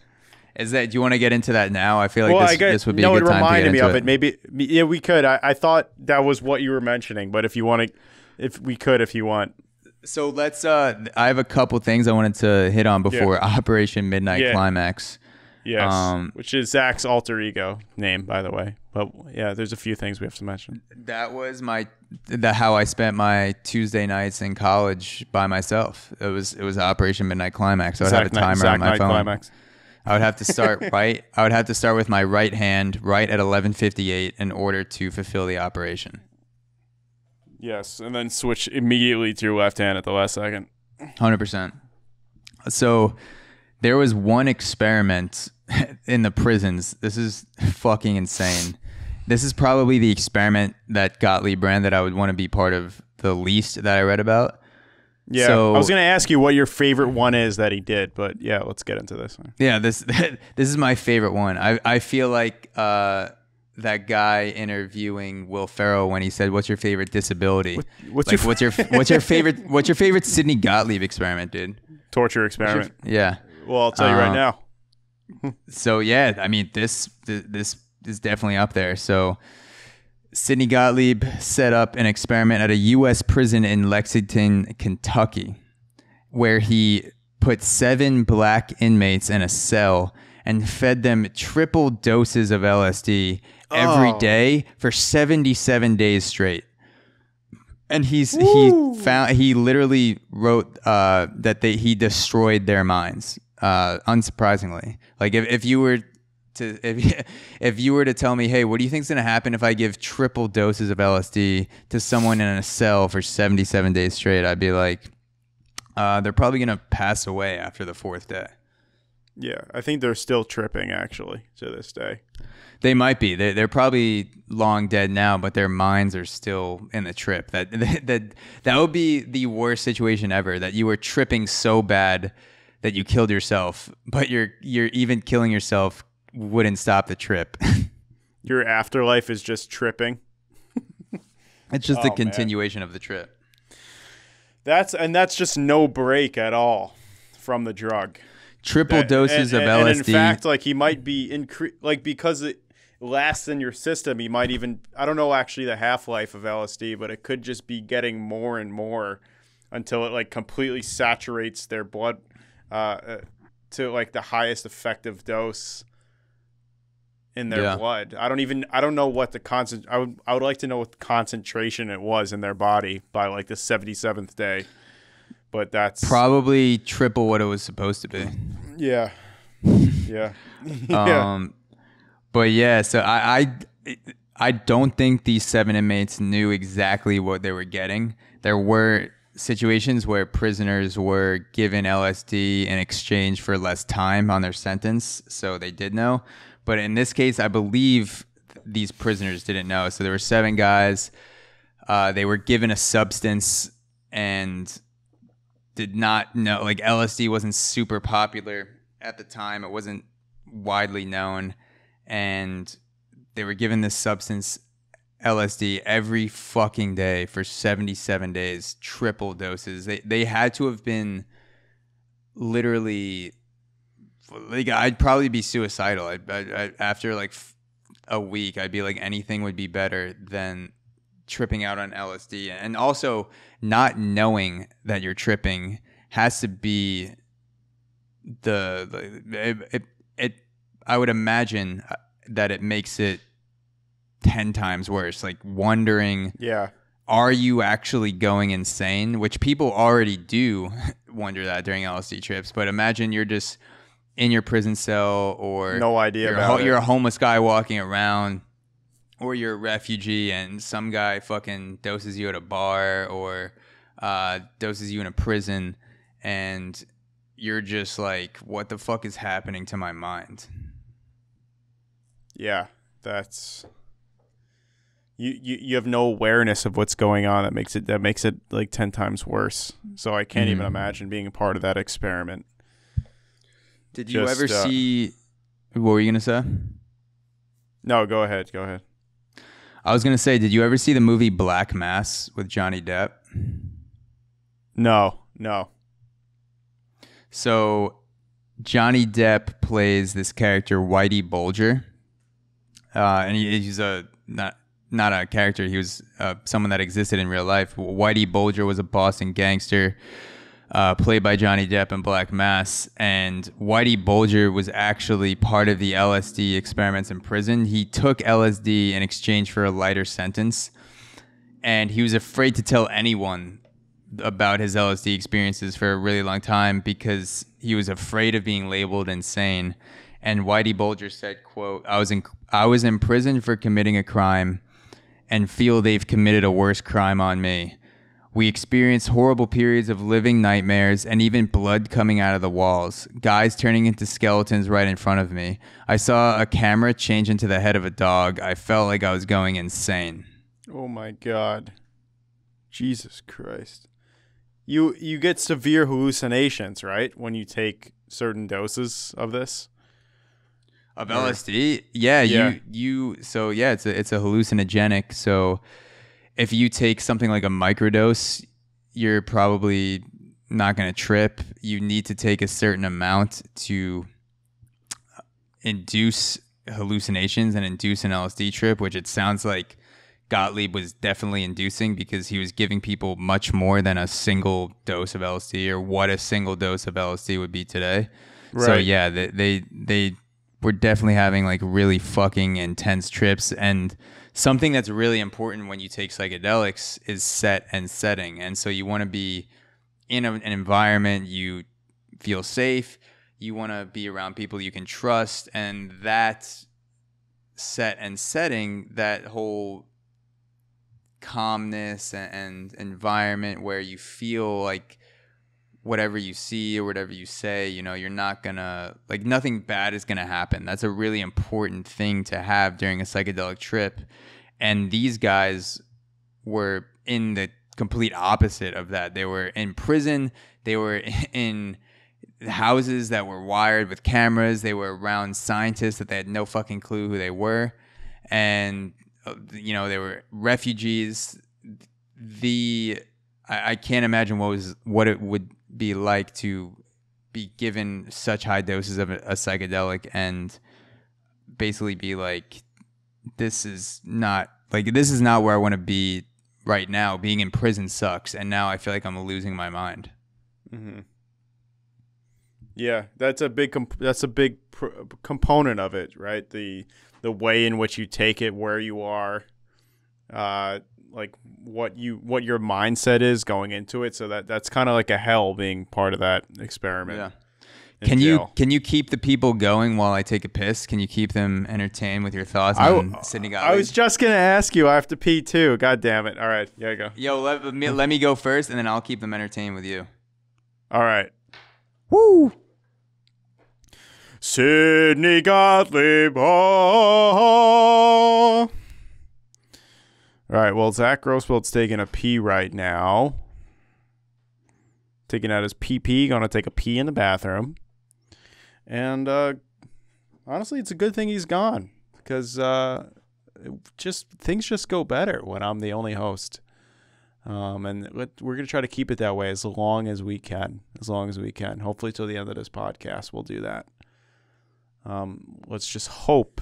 Is that? Do you want to get into that now? I feel like this would be a good time to get into it. No, it reminded me of it.
Maybe, yeah, we could. I thought that was what you were mentioning, but if you want to, if you want.
So let's. I have a couple things I wanted to hit on before Operation Midnight Climax.
Yes, which is Zach's alter ego name, by the way. But yeah, there's a few things we have to mention.
That was how I spent my Tuesday nights in college by myself. It was Operation Midnight Climax. I would have a timer on my phone. Climax. I would have to start I would have to start with my right hand right at 11:58 in order to fulfill the operation.
Yes, and then switch immediately to your left hand at the last second.
100%. So there was one experiment in the prisons. This is fucking insane. This is probably the experiment that Gottlieb ran that I would want to be part of the least that I read about.
Yeah, so, I was going to ask you what your favorite one is that he did, but yeah, let's get into this one.
Yeah, this is my favorite one. I feel like that guy interviewing Will Ferrell when he said, "What's your favorite disability?" What's your favorite Sidney Gottlieb experiment, dude?
Torture experiment.
Yeah.
Well, I'll tell you right now.
So yeah, I mean this is definitely up there. So Sidney Gottlieb set up an experiment at a U.S. prison in Lexington, Kentucky, where he put 7 black inmates in a cell and fed them triple doses of LSD every day for 77 days straight. And he literally wrote that he destroyed their minds. Unsurprisingly, like if you were to tell me, hey, what do you think's gonna happen if I give triple doses of LSD to someone in a cell for 77 days straight, I'd be like, they're probably gonna pass away after the 4th day.
Yeah, I think they're still tripping actually to this day.
They might be. They're probably long dead now, but their minds are still in the trip. That would be the worst situation ever. That you were tripping so bad that you killed yourself, but you're even killing yourself wouldn't stop the trip.
Your afterlife is just tripping.
It's just a continuation of the trip.
That's just no break at all from the drug.
Triple doses of LSD.
And in fact, like he might be because it lasts in your system, he might even, I don't know actually the half-life of LSD, but it could just be getting more and more until it like completely saturates their blood to like the highest effective dose in their blood. I don't know what the I would like to know what the concentration it was in their body by like the 77th day. But that's
probably triple what it was supposed to be.
Yeah. Yeah.
But yeah, so I don't think these 7 inmates knew exactly what they were getting. There were situations where prisoners were given LSD in exchange for less time on their sentence, so they did know. But in this case, I believe these prisoners didn't know. So there were 7 guys. They were given a substance and did not know. Like LSD wasn't super popular at the time. It wasn't widely known. And they were given this substance, LSD, every fucking day for 77 days, triple doses. They had to have been literally, like, I'd probably be suicidal. I after like a week, I'd be like, anything would be better than tripping out on LSD. And also, not knowing that you're tripping has to be I would imagine that it makes it 10 times worse. Like wondering, are you actually going insane? Which people already do wonder that during LSD trips. But imagine you're just in your prison cell, or
no idea
you're a homeless guy walking around, or you're a refugee and some guy fucking doses you at a bar, or doses you in a prison, and you're just like, what the fuck is happening to my mind?
Yeah, that's you have no awareness of what's going on. That makes it like 10 times worse. So I can't even imagine being a part of that experiment.
Did you ever see? What were you gonna say?
No, go ahead.
I was gonna say, did you ever see the movie Black Mass with Johnny Depp?
No.
So Johnny Depp plays this character, Whitey Bulger, and he's not a character. He was someone that existed in real life. Whitey Bulger was a Boston gangster, played by Johnny Depp in Black Mass. And Whitey Bulger was actually part of the LSD experiments in prison. He took LSD in exchange for a lighter sentence, and he was afraid to tell anyone about his LSD experiences for a really long time because he was afraid of being labeled insane. And Whitey Bulger said, quote, I was in prison for committing a crime and feel they've committed a worse crime on me. We experienced horrible periods of living nightmares and even blood coming out of the walls, guys turning into skeletons right in front of me. I saw a camera change into the head of a dog. I felt like I was going insane.
Oh my God. Jesus Christ. You get severe hallucinations, right? When you take certain doses of this?
Of LSD? Yeah. So yeah, it's a hallucinogenic. So if you take something like a microdose, you're probably not going to trip. You need to take a certain amount to induce hallucinations and induce an LSD trip, which it sounds like Gottlieb was definitely inducing, because he was giving people much more than a single dose of LSD, or what a single dose of LSD would be today. Right. So yeah, they were definitely having like really fucking intense trips. And something that's really important when you take psychedelics is set and setting. And so you want to be in an environment you feel safe. You want to be around people you can trust, and that set and setting, that whole calmness and environment where you feel like whatever you see or whatever you say, you're not gonna, like, nothing bad is gonna happen. That's a really important thing to have during a psychedelic trip. And these guys were in the complete opposite of that. They were in prison. They were in houses that were wired with cameras. They were around scientists that they had no fucking clue who they were. And they were refugees. I can't imagine what it would be like to be given such high doses of a psychedelic and basically be like, this is not where I want to be right now. Being in prison sucks, and now I feel like I'm losing my mind.
Mm-hmm. Yeah, that's a big component of it, right? The way in which you take it, where you are, like what your mindset is going into it. So that's kind of like a hell being part of that experiment.
Yeah. Can you keep the people going while I take a piss? Can you keep them entertained with your thoughts on Sidney Gottlieb?
I was just gonna ask you. I have to pee too. God damn it! All right, yeah, go.
Yo, let me go first, and then I'll keep them entertained with you.
All right. Woo. Sidney Gottlieb. Oh. All right. Well, Zach Grosswald's taking a pee right now. Taking out his pee. Gonna take a pee in the bathroom. And honestly, it's a good thing he's gone, because things just go better when I'm the only host. And we're gonna try to keep it that way as long as we can. Hopefully, till the end of this podcast, we'll do that. Let's just hope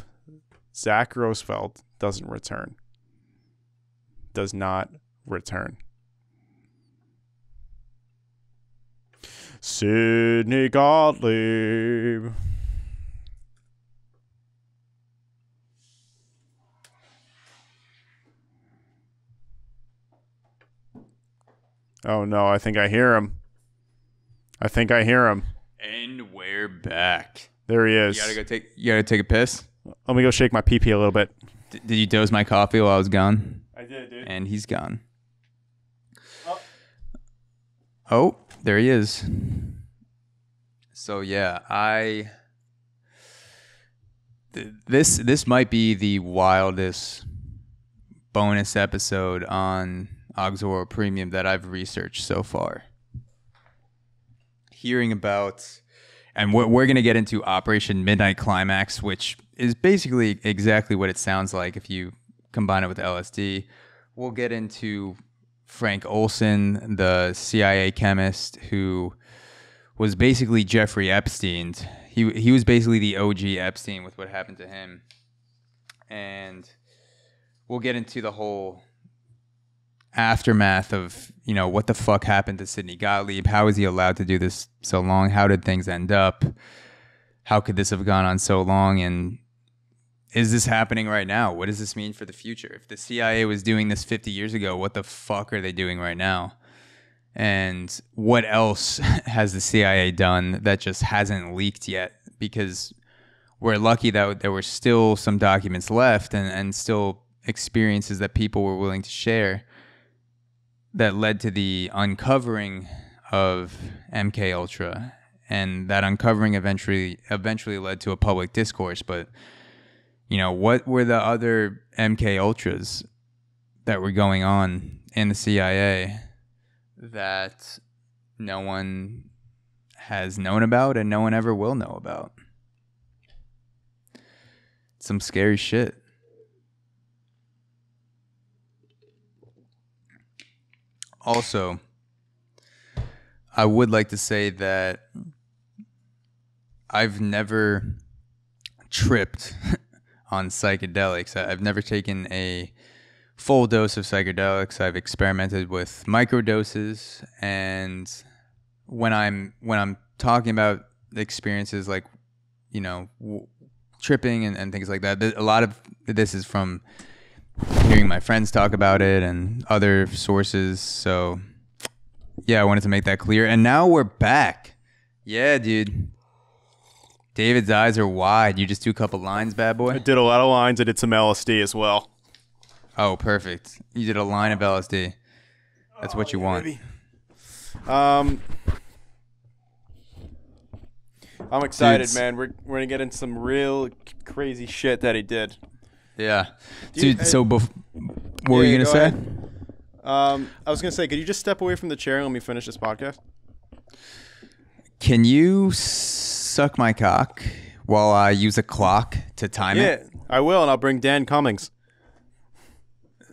Zach Roosevelt doesn't return. Does not return. Sidney Gottlieb. Oh no, I think I hear him.
And we're back.
There he is.
You gotta take a piss?
Let me go shake my pee-pee a little bit.
Did you dose my coffee while I was gone?
I did, dude.
And he's gone. Oh, there he is. So yeah, this might be the wildest bonus episode on Auxoro Premium that I've researched so far. Hearing about, and we're going to get into Operation Midnight Climax, which is basically exactly what it sounds like if you combine it with LSD. We'll get into Frank Olson, the CIA chemist who was basically Jeffrey Epstein. He was basically the OG Epstein with what happened to him. And we'll get into the whole aftermath of, what the fuck happened to Sidney Gottlieb? How was he allowed to do this so long? How did things end up? How could this have gone on so long? And is this happening right now? What does this mean for the future? If the CIA was doing this 50 years ago, what the fuck are they doing right now? And what else has the CIA done that just hasn't leaked yet? Because we're lucky that there were still some documents left and still experiences that people were willing to share that led to the uncovering of MK Ultra, and that uncovering eventually led to a public discourse. But what were the other MK Ultras that were going on in the CIA that no one has known about and no one ever will know about? Some scary shit. Also, I would like to say that I've never tripped on psychedelics. I've never taken a full dose of psychedelics. I've experimented with microdoses, and when I'm talking about experiences like, tripping and things like that, a lot of this is from hearing my friends talk about it and other sources. So yeah, I wanted to make that clear. And now we're back. Yeah, dude. David's eyes are wide. You just do a couple lines, bad boy?
I did a lot of lines. I did some LSD as well.
Oh, perfect. You did a line of LSD. That's what you want.
Baby. I'm excited, man. We're going to get into some real crazy shit that he did.
Yeah. Dude, so what were you going to say?
I was going to say, could you just step away from the chair and let me finish this podcast?
Can you suck my cock while I use a clock to time it?
Yeah, I will, and I'll bring Dan Cummings.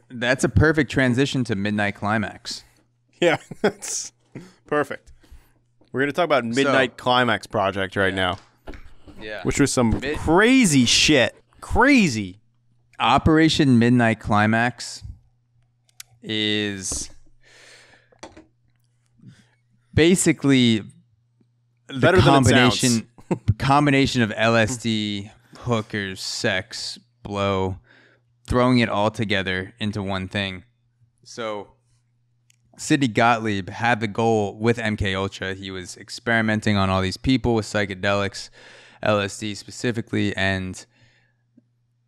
That's a perfect transition to Midnight Climax.
Yeah, that's perfect. We're going to talk about Midnight Climax project right now.
Yeah.
Which was some crazy shit. Crazy.
Operation Midnight Climax is basically the combination of LSD, hookers, sex, blow, throwing it all together into one thing. So Sidney Gottlieb had the goal with MK Ultra. He was experimenting on all these people with psychedelics, LSD specifically, and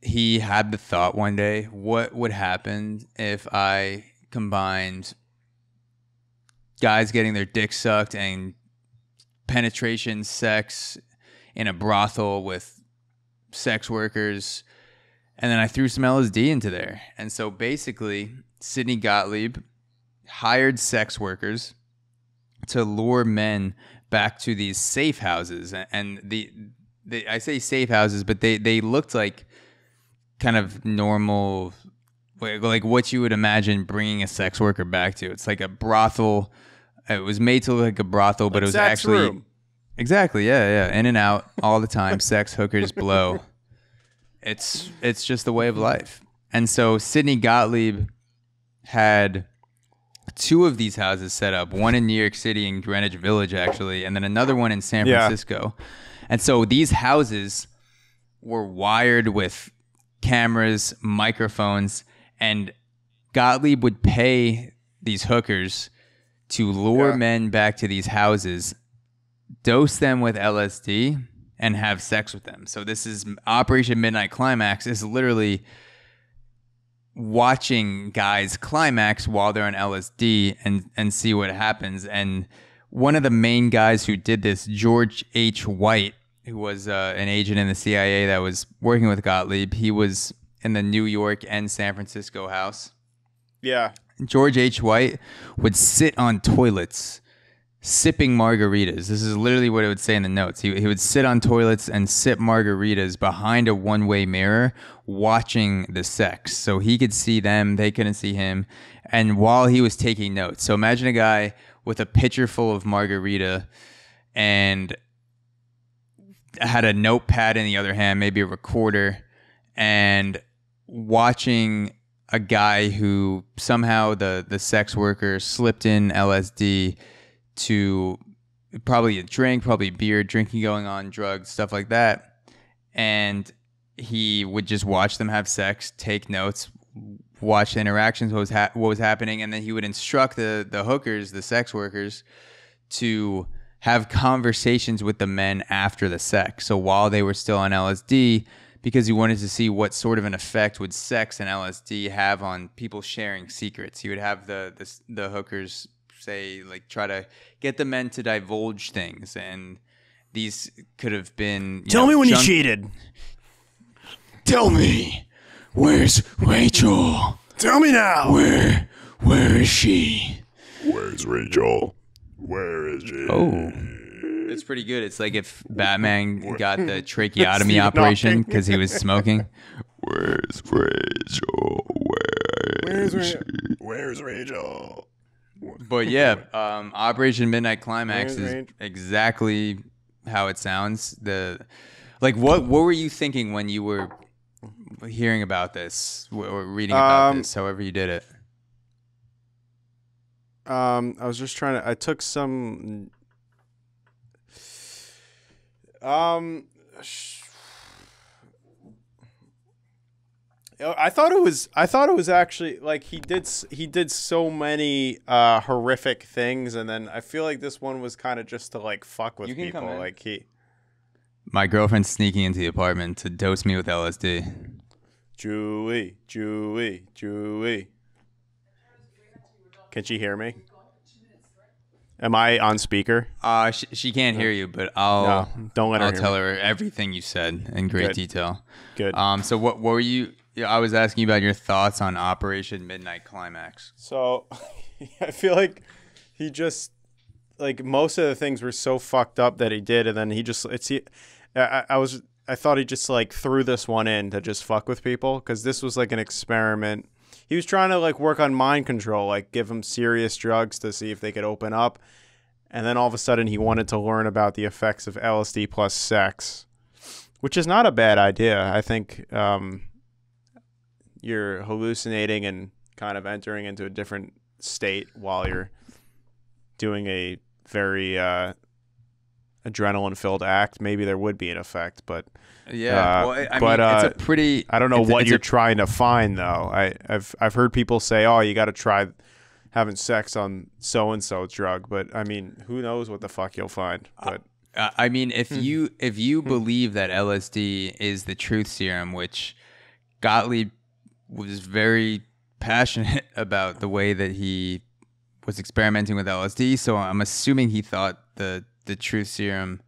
he had the thought one day, what would happen if I combined guys getting their dick sucked and penetration sex in a brothel with sex workers, and then I threw some LSD into there. And so basically, Sidney Gottlieb hired sex workers to lure men back to these safe houses. And I say safe houses, but they looked like kind of normal, like what you would imagine bringing a sex worker back to. It's like a brothel. It was made to look like a brothel, but it was actually
room.
Exactly, yeah, in and out all the time. Sex, hookers, blow. it's just the way of life. And so Sidney Gottlieb had 2 of these houses set up, one in New York City in Greenwich Village, actually, and then another one in San Francisco. And so these houses were wired with cameras, microphones, and Gottlieb would pay these hookers to lure men back to these houses, dose them with LSD, and have sex with them. So this is Operation Midnight Climax is literally watching guys climax while they're on LSD and see what happens. And one of the main guys who did this, George H. White, who was an agent in the CIA that was working with Gottlieb, he was in the New York and San Francisco house.
Yeah.
George H. White would sit on toilets sipping margaritas. This is literally what it would say in the notes. He would sit on toilets and sip margaritas behind a one-way mirror watching the sex. So he could see them, they couldn't see him. And while he was taking notes. So imagine a guy with a pitcher full of margarita and had a notepad in the other hand, maybe a recorder, and watching a guy who somehow the sex worker slipped in LSD to probably a drink, probably beer, drinking going on, drugs, stuff like that. And he would just watch them have sex, take notes, watch the interactions, what was happening, and then he would instruct the hookers, the sex workers, to have conversations with the men after the sex. So while they were still on LSD, because he wanted to see what sort of an effect would sex and LSD have on people sharing secrets. He would have the hookers say, like, try to get the men to divulge things, and these could have been
tell me when you cheated.
Tell me, where's Rachel?
Tell me now.
Where is she?
Where's Rachel? Where is she?
Oh, it's pretty good. It's like if Batman got the tracheotomy operation because he was smoking.
Where's Rachel?
Where's Rachel?
Where's Rachel?
But yeah, Operation Midnight Climax is exactly how it sounds. What were you thinking when you were hearing about this or reading about this? However you did it.
I was just trying to. I took some. I thought it was actually like he did so many horrific things, and then I feel like this one was kind of just to like fuck with people. Like
my girlfriend's sneaking into the apartment to dose me with LSD.
Julie. Can she hear me? Am I on speaker?
She can't hear you, but I'll tell her everything you said in great detail.
Good.
So what were you? I was asking you about your thoughts on Operation Midnight Climax.
So I feel like he just like most of the things were so fucked up that he did, and then he just I thought he just like threw this one in to just fuck with people because this was like an experiment. He was trying to like work on mind control, like give them serious drugs to see if they could open up. And then all of a sudden he wanted to learn about the effects of LSD plus sex, which is not a bad idea. I think you're hallucinating and kind of entering into a different state while you're doing a very adrenaline-filled act. Maybe there would be an effect, but
yeah. I mean, it's a pretty.
I don't know what you're trying to find though. I've heard people say, "Oh, you got to try having sex on so and so drug," but I mean, who knows what the fuck you'll find? But
I mean, if you believe that LSD is the truth serum, which Gottlieb was very passionate about the way that he was experimenting with LSD, so I'm assuming he thought the truth serum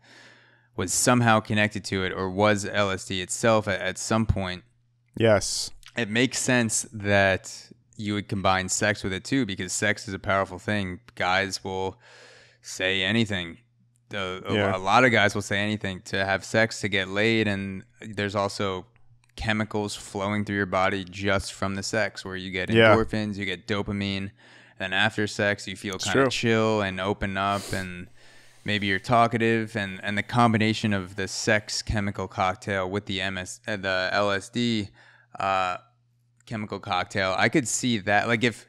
was somehow connected to it, or was LSD itself at some point.
Yes. It
makes sense that you would combine sex with it too, because sex is a powerful thing. Guys will say anything. A lot of guys will say anything to have sex, to get laid, and there's also chemicals flowing through your body just from the sex, where you get endorphins, you get dopamine, and after sex you feel kind of chill and open up, and maybe you're talkative, and the combination of the sex chemical cocktail with the the LSD chemical cocktail, I could see that. Like if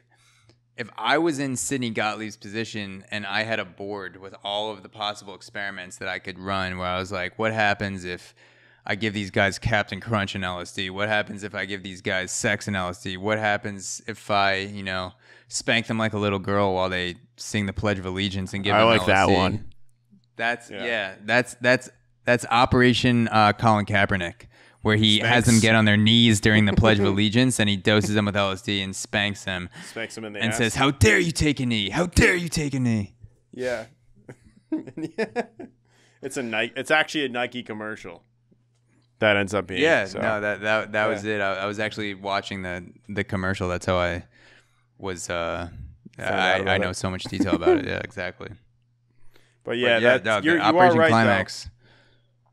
I was in Sidney Gottlieb's position and I had a board with all of the possible experiments that I could run, where I was like, what happens if I give these guys Captain Crunch and LSD? What happens if I give these guys sex and LSD? What happens if I, spank them like a little girl while they sing the Pledge of Allegiance and give them LSD?
I like that one.
That's Operation Colin Kaepernick, where he has them get on their knees during the Pledge of Allegiance, and he doses them with LSD and spanks them.
Spanks them in the
and
ass.
says, "How dare you take a knee? How dare you take a knee?"
Yeah. It's actually a Nike commercial. That ends up being.
Yeah, so. No, that was it. I was actually watching the commercial. That's how I was. I know so much detail about it. Yeah, exactly.
But yeah,
Operation
right,
Climax.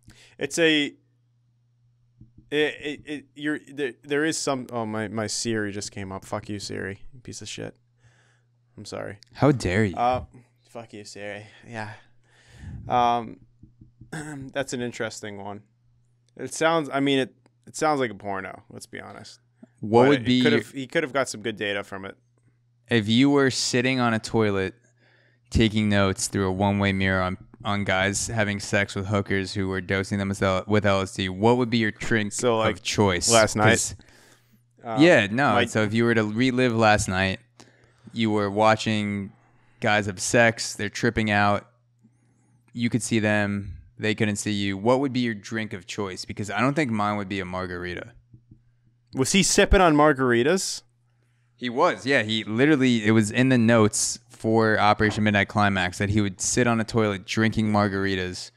Though. It's a. There is some. Oh, my Siri just came up. Fuck you, Siri, you piece of shit. I'm sorry.
How dare you?
Fuck you, Siri. Yeah. That's an interesting one. It sounds. I mean, it sounds like a porno. Let's be honest.
What would be?
He could have got some good data from it.
If you were sitting on a toilet, taking notes through a one-way mirror on guys having sex with hookers who were dosing them with LSD, what would be your drink of choice?
Last night?
So if you were to relive last night, you were watching guys have sex, they're tripping out, you could see them, they couldn't see you. What would be your drink of choice? Because I don't think mine would be a margarita.
Was he sipping on margaritas?
He was, yeah. He literally, it was in the notes for Operation Midnight Climax that he would sit on a toilet drinking margaritas.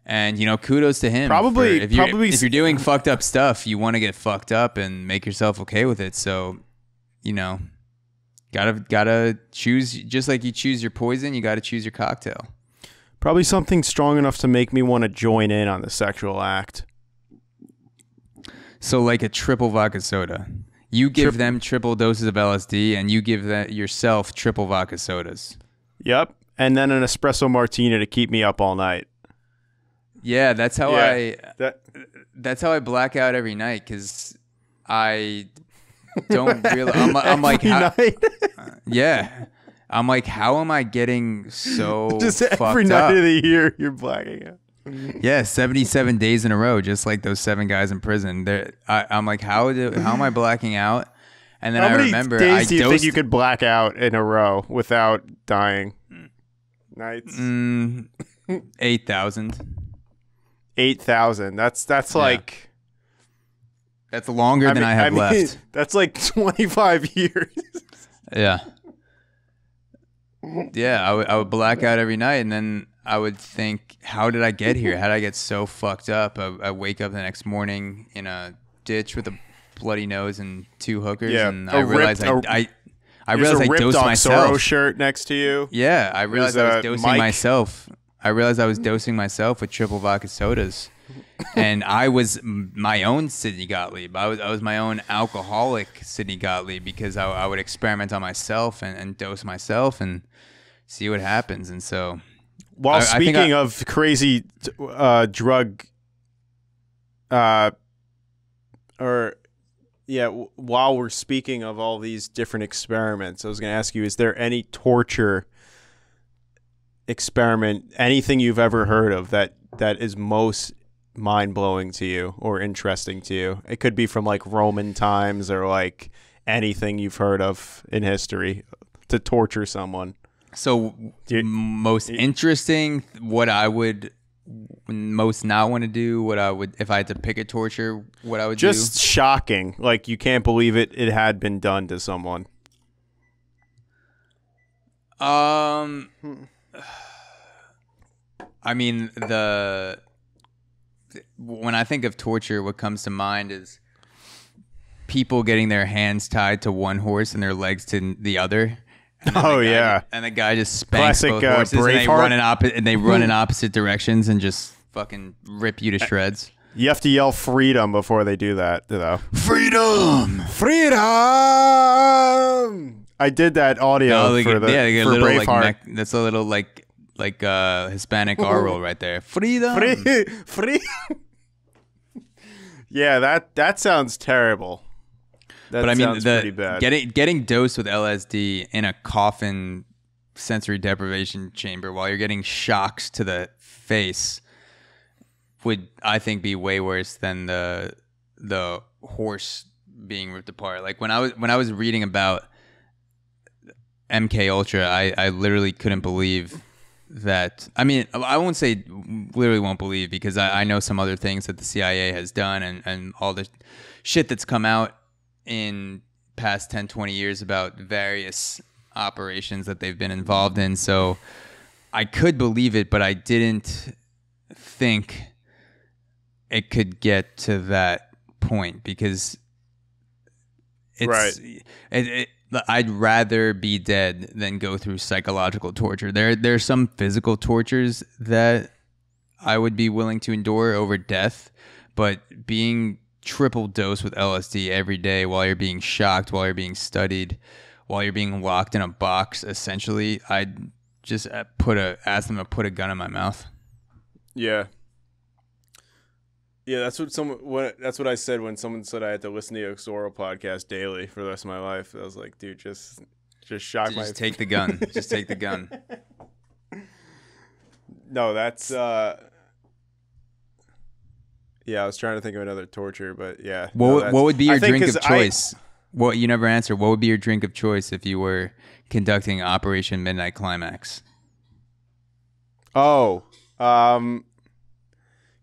And, kudos to him. If you're doing fucked up stuff, you want to get fucked up and make yourself okay with it. So, gotta choose, just like you choose your poison, you gotta choose your cocktail.
Probably something strong enough to make me want to join in on the sexual act.
So like a triple vodka soda. You give them triple doses of LSD, and you give yourself triple vodka sodas.
Yep, and then an espresso martini to keep me up all night.
Yeah, that's how that's how I black out every night, because I don't really. I'm like, yeah. I'm like, how am I getting so
just
fucked
every night of the year you're blacking out?
Yeah, 77 days in a row, just like those 7 guys in prison. I'm like, how am I blacking out? And then I remember,
how many days do you think you could black out in a row without dying? Nights?
8,000.
8,000. That's like.
That's longer than I have left.
That's like 25 years.
Yeah. Yeah, I would black out every night, and then I would think, how did I get here? How did I get so fucked up? I wake up the next morning in a ditch with a bloody nose and 2 hookers, and I realized I dosed myself.
Zorro shirt next to you.
Yeah, I realized I was dosing myself. I realized I was dosing myself with triple vodka sodas, and I was my own Sidney Gottlieb. I was my own alcoholic Sidney Gottlieb, because I would experiment on myself and dose myself and see what happens. And so,
speaking of crazy drug, while we're speaking of all these different experiments, I was going to ask you: is there any torture experiment, anything you've ever heard of that is most mind-blowing to you or interesting to you? It could be from like Roman times or like anything you've heard of in history to torture someone.
So most interesting, what I would most not want to do, what I would, if I had to pick a torture, what I would do.
Just shocking. Like you can't believe it had been done to someone.
I mean, when I think of torture, what comes to mind is people getting their hands tied to one horse and their legs to the other. And the guy just spanks both horses, and they run in opposite directions and just fucking rip you to shreds.
You have to yell freedom before they do that, though.
Freedom!
Freedom! I did that audio for Braveheart.
that's a little like like Hispanic R roll right there. Freedom.
Free. Yeah, that sounds terrible. That
but I mean,
sounds pretty bad.
Getting dosed with LSD in a coffin sensory deprivation chamber while you're getting shocks to the face would, I think, be way worse than the horse being ripped apart. Like when I was reading about MK Ultra, I literally couldn't believe that. I mean, I won't say literally won't believe, because I know some other things that the CIA has done and all the shit that's come out in past 10, 20 years about various operations that they've been involved in. So I could believe it, but I didn't think it could get to that point, because it's
right.
I'd rather be dead than go through psychological torture. There's some physical tortures that I would be willing to endure over death, but being triple dose with LSD every day while you're being shocked, while you're being studied, while you're being locked in a box, essentially, I'd just ask them to put a gun in my mouth.
Yeah. Yeah, that's what I said when someone said I had to listen to the Xoro podcast daily for the rest of my life. I was like, dude, just shock my.
Just take the gun. Just take the gun.
No, that's. Yeah, I was trying to think of another torture, but yeah.
What would be your drink of choice? What you never answered. What would be your drink of choice if you were conducting Operation Midnight Climax?
Oh,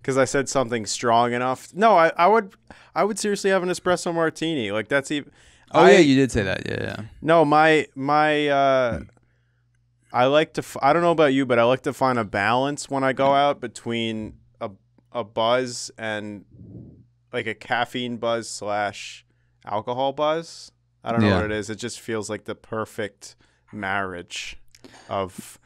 because I said something strong enough. No, I would seriously have an espresso martini. Like that's even.
Oh yeah, you did say that. Yeah.
No, my I like to. I don't know about you, but I like to find a balance when I go out between a buzz and like a caffeine buzz / alcohol buzz. I don't know what it is. It just feels like the perfect marriage of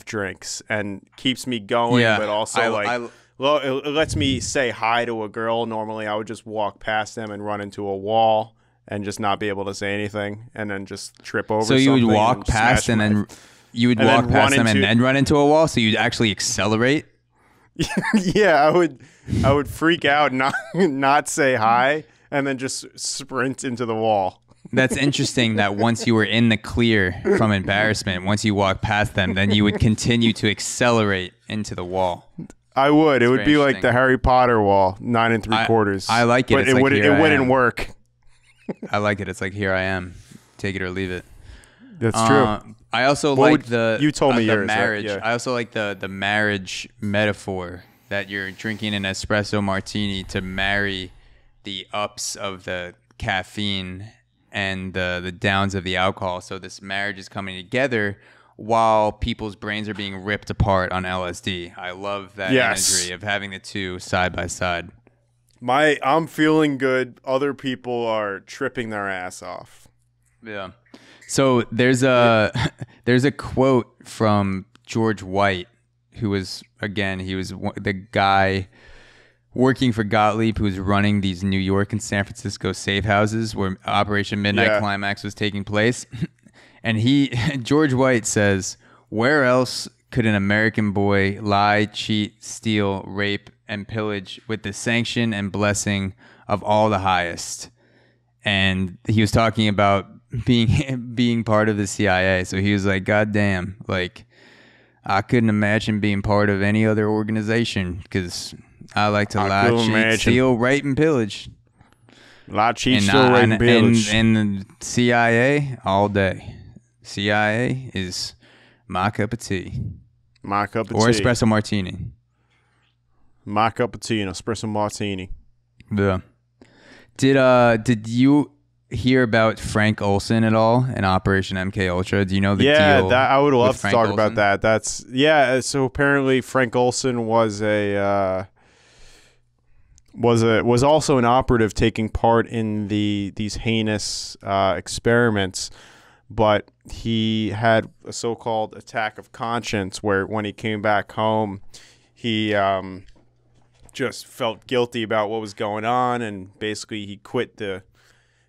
drinks and keeps me going, but also well, it lets me say hi to a girl. Normally, I would just walk past them and run into a wall and just not be able to say anything, and then just trip over.
So you would walk past and then you would walk past them and then run into a wall. So you'd actually accelerate.
Yeah, I would freak out, not say hi, and then just sprint into the wall.
That's interesting that once you were in the clear from embarrassment, once you walk past them, then you would continue to accelerate into the wall.
I would. It would be like the Harry Potter wall, 9 3/4.
I like it.
But it wouldn't work.
I like it. It's like, here I am. Take it or leave it.
That's true.
I also
you told me yours,
marriage.
Right? Yeah.
I also like the marriage metaphor that you're drinking an espresso martini to marry the ups of the caffeine and the downs of the alcohol. So this marriage is coming together while people's brains are being ripped apart on LSD. I love that imagery of having the two side by side.
I'm feeling good. Other people are tripping their ass off.
Yeah. So there's a quote from George White, who was, again, he was the guy working for Gottlieb who was running these New York and San Francisco safe houses where Operation Midnight Climax was taking place. And George White says, "Where else could an American boy lie, cheat, steal, rape, and pillage with the sanction and blessing of all the highest?" And he was talking about being part of the CIA. So he was like, "God damn, like I couldn't imagine being part of any other organization because I like to lie, cheat, steal, rape, and pillage.
Lie, cheat, steal, rape, and pillage.
And the CIA all day. CIA is my cup of tea.
My cup of tea.
Or espresso martini.
My cup of tea and espresso martini."
Yeah. Did you hear about Frank Olson at all in Operation MK Ultra? Do you know the deal?
Yeah, I would love to talk
Olson?
about that. That's so apparently Frank Olson was was also an operative taking part in these heinous experiments, but he had a so-called attack of conscience where when he came back home, he just felt guilty about what was going on, and basically he quit the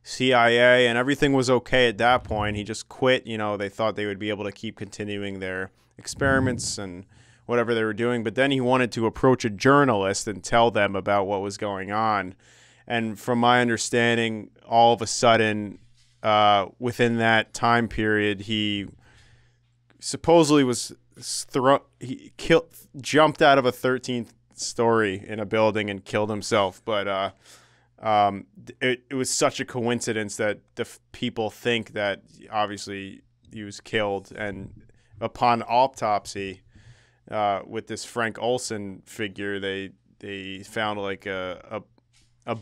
CIA, and everything was okay at that point. He just quit. They thought they would be able to keep continuing their experiments and whatever they were doing. But then he wanted to approach a journalist and tell them about what was going on. And from my understanding, all of a sudden, within that time period, he supposedly was jumped out of a 13th story in a building and killed himself. But it was such a coincidence that people think that obviously he was killed. And upon autopsy, with this Frank Olson figure, they found like a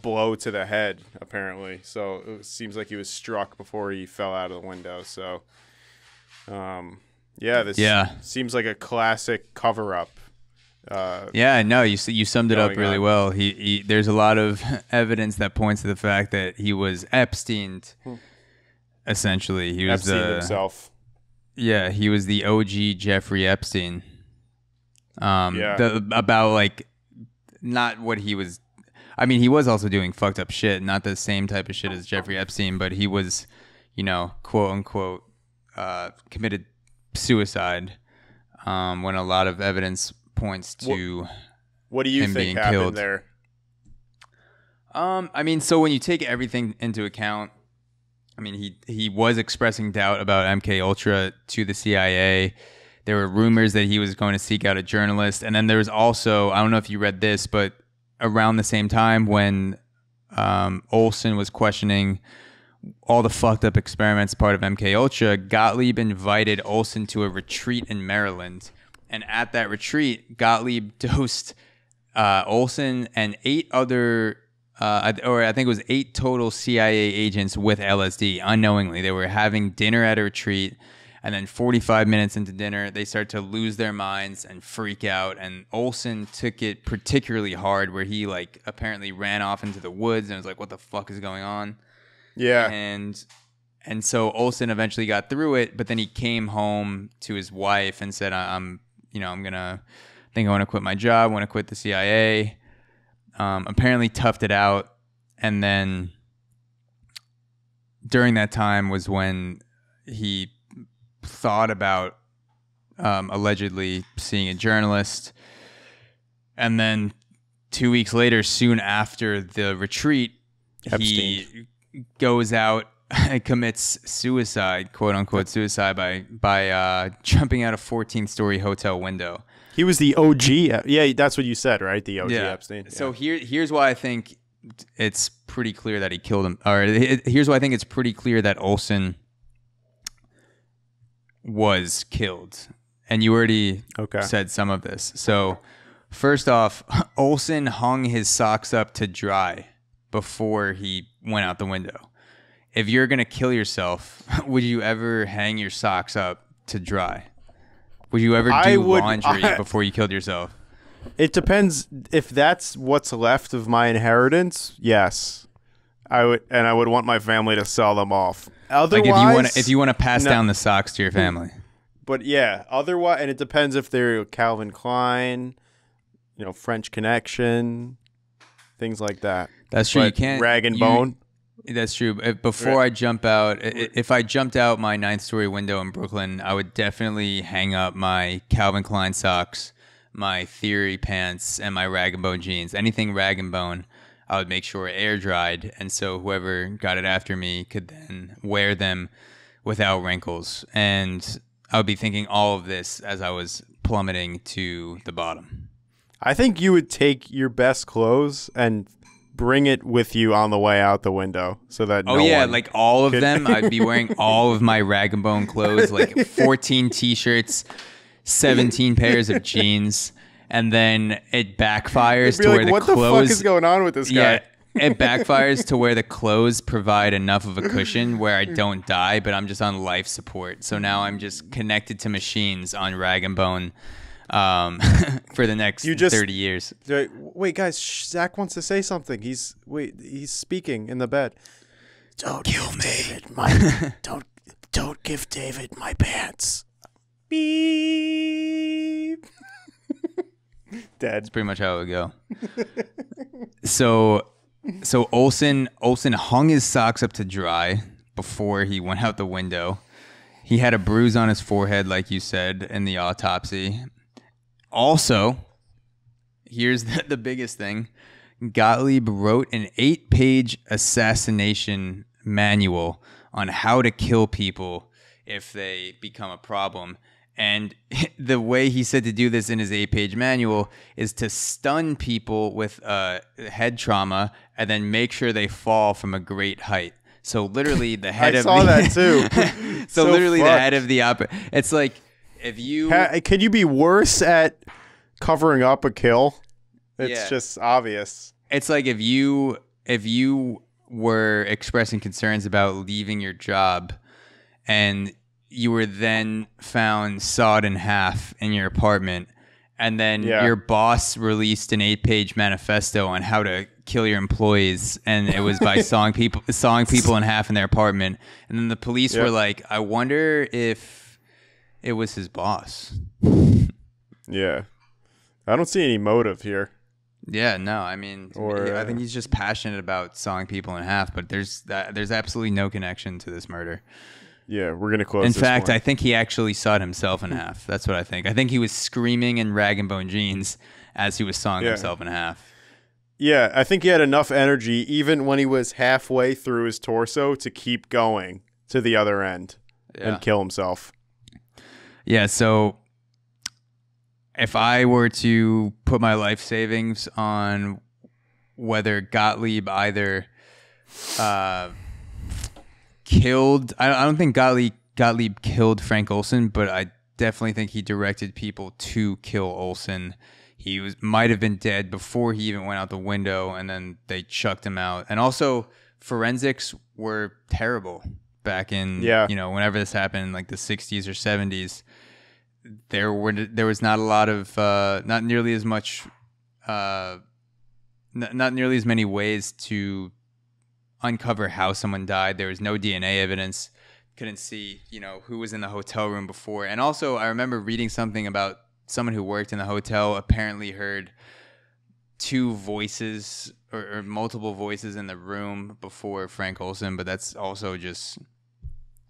blow to the head, apparently. So it seems like he was struck before he fell out of the window. So, this seems like a classic cover-up.
No, you summed it up really well. He there's a lot of evidence that points to the fact that he was Epsteined. Essentially, he was
Epstein himself.
Yeah, he was the OG Jeffrey Epstein. About like not what he was. I mean, he was also doing fucked up shit, not the same type of shit as Jeffrey Epstein, but he was, quote unquote, committed suicide. When a lot of evidence points to
what do you
him
think
being
happened
killed
there?
I mean, so when you take everything into account, I mean, he was expressing doubt about MK Ultra to the CIA. There were rumors that he was going to seek out a journalist, and then there was also, I don't know if you read this, but around the same time when Olson was questioning all the fucked up experiments part of MK Ultra, Gottlieb invited Olson to a retreat in Maryland. And at that retreat, Gottlieb dosed Olson and 8 other, I think it was 8 total CIA agents with LSD unknowingly. They were having dinner at a retreat, and then 45 minutes into dinner, they start to lose their minds and freak out. And Olson took it particularly hard, where he like apparently ran off into the woods and was like, "What the fuck is going on?"
Yeah,
and so Olson eventually got through it, but then he came home to his wife and said, I think I want to quit my job. I want to quit the CIA. Apparently toughed it out. And then during that time was when he thought about allegedly seeing a journalist. And then 2 weeks later, soon after the retreat, he goes out and commits suicide, quote unquote suicide, by jumping out a 14th story hotel window.
He was the OG. Yeah, that's what you said, right? The OG Epstein. Yeah.
So here's why I think it's pretty clear that he killed him. Or here's why I think it's pretty clear that Olson was killed. And you already said some of this. So first off, Olson hung his socks up to dry before he went out the window. If you're going to kill yourself, would you ever hang your socks up to dry? Would you ever do laundry before you killed yourself?
It depends. If that's what's left of my inheritance, yes. I would want my family to sell them off. Otherwise,
like if you want to pass down the socks to your family.
But yeah, otherwise, and it depends if they're Calvin Klein, French Connection, things like that.
That's true.
But
you can't
rag and bone.
That's true. Before I jump out, if I jumped out my 9th story window in Brooklyn, I would definitely hang up my Calvin Klein socks, my Theory pants, and my rag and bone jeans. Anything rag and bone, I would make sure air dried, and so whoever got it after me could then wear them without wrinkles. And I would be thinking all of this as I was plummeting to the bottom.
I think you would take your best clothes and bring it with you on the way out the window, so that
like all of them. I'd be wearing all of my rag and bone clothes, like 14 t-shirts, 17 pairs of jeans, and then it backfires to where the clothes. What the fuck
is going on with this guy?
Yeah, it backfires to where the clothes provide enough of a cushion where I don't die, but I'm just on life support. So now I'm just connected to machines on rag and bone for the next 30 years.
Wait, guys, Zach wants to say something. He's speaking in the bed. Don't kill me, David. Don't give David my pants. Beep. Dead.
That's pretty much how it would go. So Olson hung his socks up to dry before he went out the window. He had a bruise on his forehead, like you said, in the autopsy. Also, here's the biggest thing. Gottlieb wrote an 8-page assassination manual on how to kill people if they become a problem. And the way he said to do this in his 8-page manual is to stun people with head trauma and then make sure they fall from a great height. So literally the head
I
of
saw
the,
that too.
so literally
fucked.
the head of the it's like if you
Can you be worse at covering up a kill? It's just obvious.
It's like if you were expressing concerns about leaving your job and you were then found sawed in half in your apartment, and then your boss released an 8-page manifesto on how to kill your employees, and it was by sawing people in half in their apartment, and then the police were like, I wonder if it was his boss.
Yeah. I don't see any motive here.
Yeah, no, I mean, I think he's just passionate about sawing people in half, but there's absolutely no connection to this murder.
Yeah, we're going to close
In
this
fact,
one.
I think he actually sawed himself in half. That's what I think. I think he was screaming in rag and bone jeans as he was sawing himself in half.
Yeah, I think he had enough energy, even when he was halfway through his torso, to keep going to the other end and kill himself.
Yeah, so if I were to put my life savings on whether Gottlieb either killed, I don't think Gottlieb killed Frank Olson, but I definitely think he directed people to kill Olson. He might have been dead before he even went out the window, and then they chucked him out. And also, forensics were terrible back in whenever this happened, like the 60s or 70s. There was not a lot of not nearly as much not nearly as many ways to uncover how someone died. There was no DNA evidence. Couldn't see who was in the hotel room before. And also I remember reading something about someone who worked in the hotel apparently heard 2 voices or multiple voices in the room before Frank Olson, but that's also just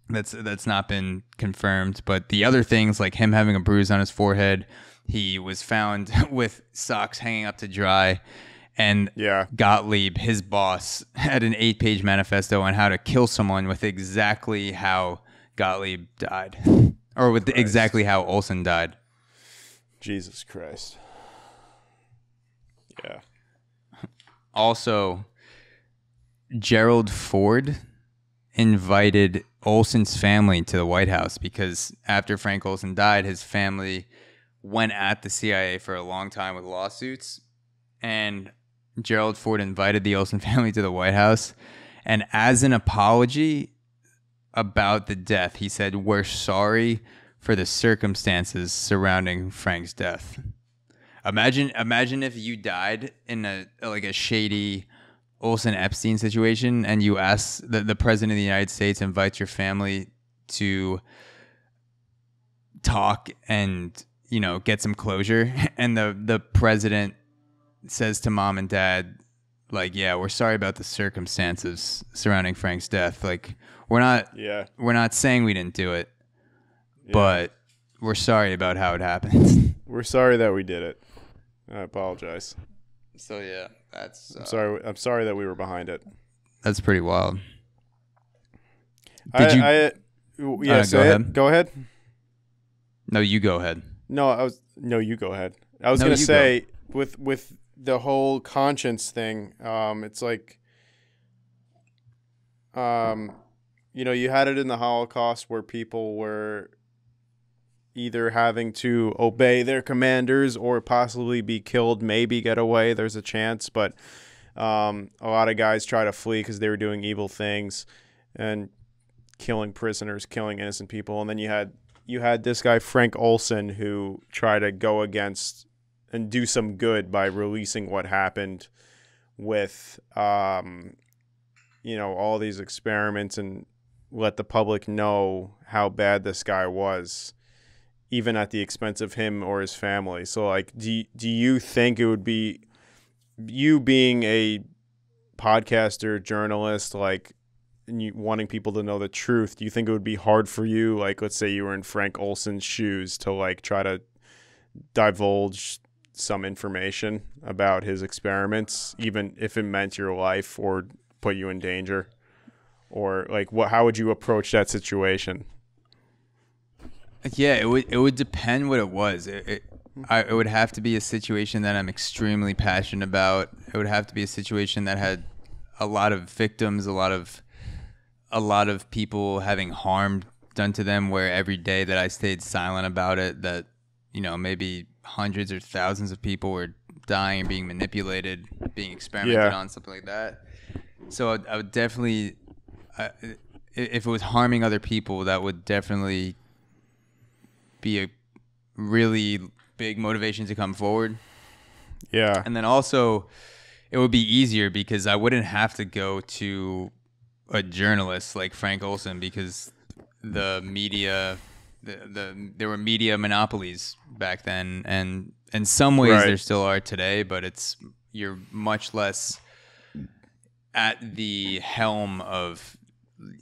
that's not been confirmed. But the other things, like him having a bruise on his forehead, he was found with socks hanging up to dry, and Gottlieb, his boss, had an 8-page manifesto on how to kill someone with exactly how Gottlieb died, or with exactly how Olson died.
Jesus Christ. Yeah.
Also, Gerald Ford invited Olson's family to the White House because after Frank Olson died, his family went at the CIA for a long time with lawsuits, and Gerald Ford invited the Olson family to the White House, and as an apology about the death, he said, "We're sorry for the circumstances surrounding Frank's death." Imagine if you died in a shady Olson Epstein situation, and you ask the president of the United States invites your family to talk and get some closure, and the president says to mom and dad, like, yeah, we're sorry about the circumstances surrounding Frank's death. Like, we're not saying we didn't do it, but we're sorry about how it happened.
We're sorry that we did it. I apologize.
So yeah, that's
I'm sorry that we were behind it.
That's pretty wild.
Go ahead. Go ahead.
No, you go ahead.
No, you go ahead. I was going to say with the whole conscience thing, it's like you had it in the Holocaust where people were either having to obey their commanders or possibly be killed, maybe get away. There's a chance, but a lot of guys try to flee because they were doing evil things and killing prisoners, killing innocent people. And then you had this guy, Frank Olson, who tried to go against and do some good by releasing what happened with, all these experiments and let the public know how bad this guy was, even at the expense of him or his family. So, like, do you think it would be, you being a podcaster, journalist, like, and you wanting people to know the truth, do you think it would be hard for you, like, let's say you were in Frank Olson's shoes, to like try to divulge some information about his experiments, even if it meant your life or put you in danger? Or like, how would you approach that situation?
Yeah, it would depend what it was. It would have to be a situation that I'm extremely passionate about. It would have to be a situation that had a lot of victims, a lot of people having harm done to them, where every day that I stayed silent about it, that, you know, maybe hundreds or thousands of people were dying and being manipulated, being experimented on, something like that. So I would definitely, if it was harming other people, that would definitely be a really big motivation to come forward.
Yeah.
And then also, it would be easier because I wouldn't have to go to a journalist like Frank Olson, because the media, there were media monopolies back then, and in some ways there still are today, but you're much less at the helm of,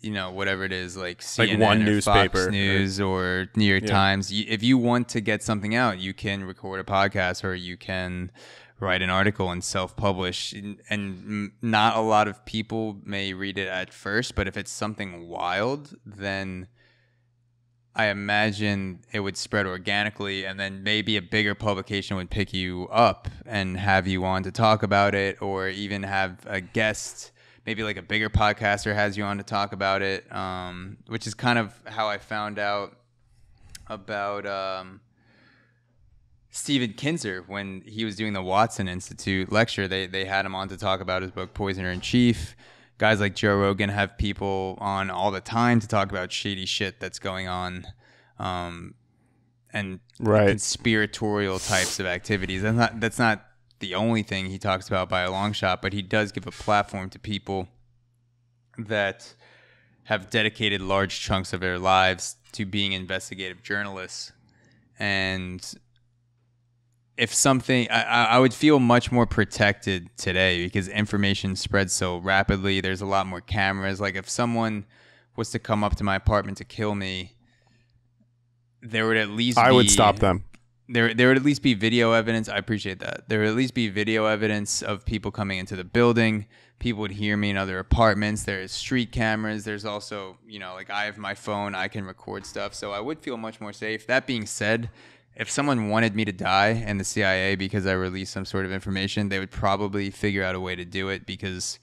you know, whatever it is, like CNN, like one newspaper, Fox News, or New York Times. If you want to get something out, you can record a podcast, or you can write an article and self-publish, and not a lot of people may read it at first, but if it's something wild, then I imagine it would spread organically, and then maybe a bigger publication would pick you up and have you on to talk about it, or even have a guest, maybe like a bigger podcaster has you on to talk about it, which is kind of how I found out about Stephen Kinzer when he was doing the Watson Institute lecture. They had him on to talk about his book Poisoner in Chief. Guys like Joe Rogan have people on all the time to talk about shady shit that's going on, and conspiratorial types of activities. That's not the only thing he talks about by a long shot, but he does give a platform to people that have dedicated large chunks of their lives to being investigative journalists. And if something, I would feel much more protected today because information spreads so rapidly. There's a lot more cameras. Like if someone was to come up to my apartment to kill me, there would at least
I would stop them.
There would at least be video evidence. I appreciate that. There would at least be video evidence of people coming into the building. People would hear me in other apartments. There's street cameras. There's also, you know, like I have my phone. I can record stuff. So I would feel much more safe. That being said, if someone wanted me to die in the CIA because I released some sort of information, they would probably figure out a way to do it because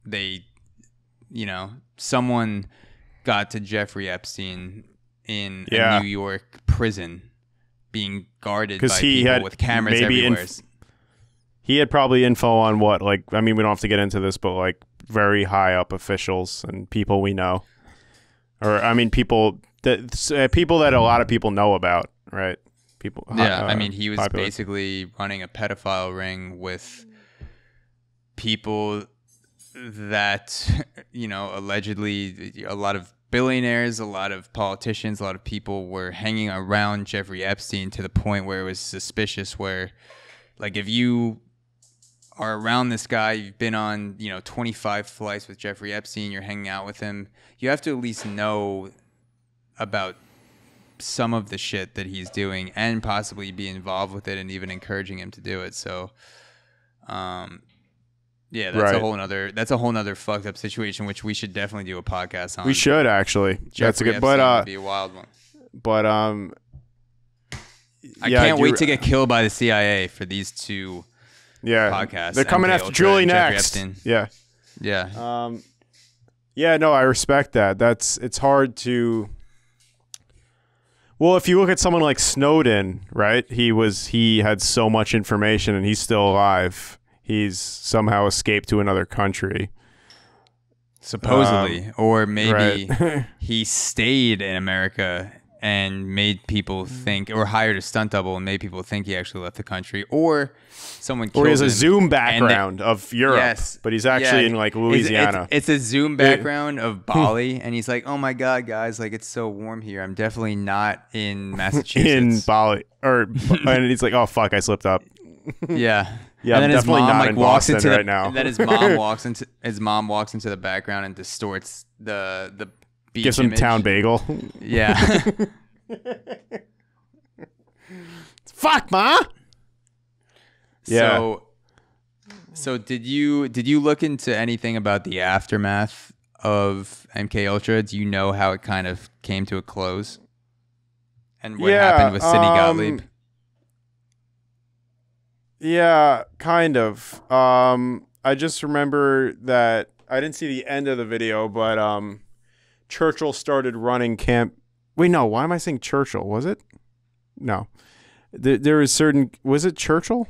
they, you know, someone got to Jeffrey Epstein in a New York prison being guarded by people with cameras everywhere.
He had probably info on what, like, I mean, we don't have to get into this, but like very high up officials and people we know. Or, I mean, people that a lot of people know about. Right. People.
Yeah. I mean, he was basically running a pedophile ring with people that, you know, allegedly a lot of billionaires, a lot of politicians, a lot of people were hanging around Jeffrey Epstein to the point where it was suspicious, where like if you are around this guy, you've been on, you know, 25 flights with Jeffrey Epstein, you're hanging out with him, you have to at least know about some of the shit that he's doing and possibly be involved with it and even encouraging him to do it. So yeah, that's a whole nother fucked up situation, which we should definitely do a podcast on.
We should actually. That's a good,
Epstein would be a wild one.
But
I can't wait to get killed by the CIA for these two podcasts.
They're coming
MK
after
Ultra
Julie
and Jeffrey
next.
Epstein.
Yeah. Yeah, no, I respect that. It's hard to. Well, if you look at someone like Snowden, right? He had so much information and he's still alive. He's somehow escaped to another country.
Supposedly. Or maybe he stayed in America and made people think, or hired a stunt double and made people think he actually left the country. Or someone killed him.
Or he has a Zoom background of Europe, but he's actually in like Louisiana.
It's a Zoom background of Bali, and he's like, oh my God, guys, like it's so warm here. I'm definitely not in Massachusetts.
In Bali. And he's like, oh fuck, I slipped up.
Yeah.
Yeah,
and then
I'm
his
definitely
mom
not
like
in
walks
Boston
into
right
the,
now.
and then his mom walks into the background and distorts the beach
Give some
image.
town bagel.
Yeah.
Fuck, ma. Yeah.
So did you look into anything about the aftermath of MK Ultra? Do you know how it kind of came to a close? And what happened with Sidney Gottlieb?
Yeah, kind of. I just remember that I didn't see the end of the video, but Churchill started running camp. Wait, no. Why am I saying Churchill? Was it? No. There was certain. Was it Churchill?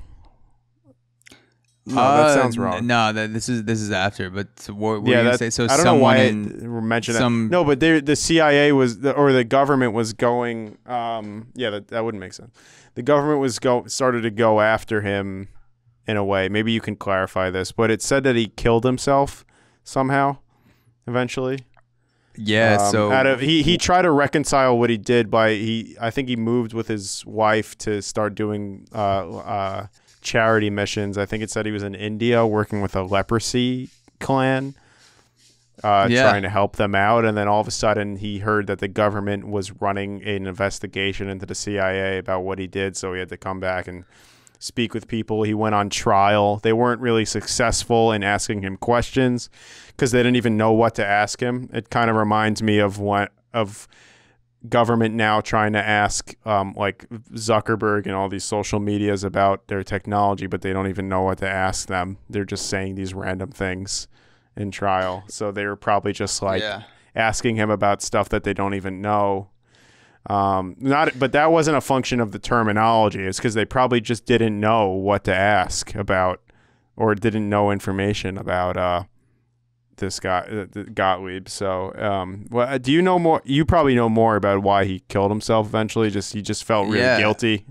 No, that sounds wrong.
No, this is after. But what were you
Yeah,
gonna say? So
I don't know why I mentioned that. No, but the CIA was, or the government was going. Yeah, that wouldn't make sense. The government was started to go after him in a way. Maybe you can clarify this, but it said that he killed himself somehow eventually.
Yeah, so
he tried to reconcile what he did by I think he moved with his wife to start doing charity missions. I think it said he was in India working with a leprosy clan, trying to help them out. And then all of a sudden he heard that the government was running an investigation into the CIA about what he did. So he had to come back and speak with people. He went on trial. They weren't really successful in asking him questions because they didn't even know what to ask him. It kind of reminds me of government now trying to ask like Zuckerberg and all these social medias about their technology, but they don't even know what to ask them. They're just saying these random things in trial. So they were probably just like asking him about stuff that they don't even know. But that wasn't a function of the terminology. It's because they probably just didn't know what to ask about, or didn't know information about this guy, Gottlieb. So, well, do you know more? You probably know more about why he killed himself eventually. He just felt really guilty.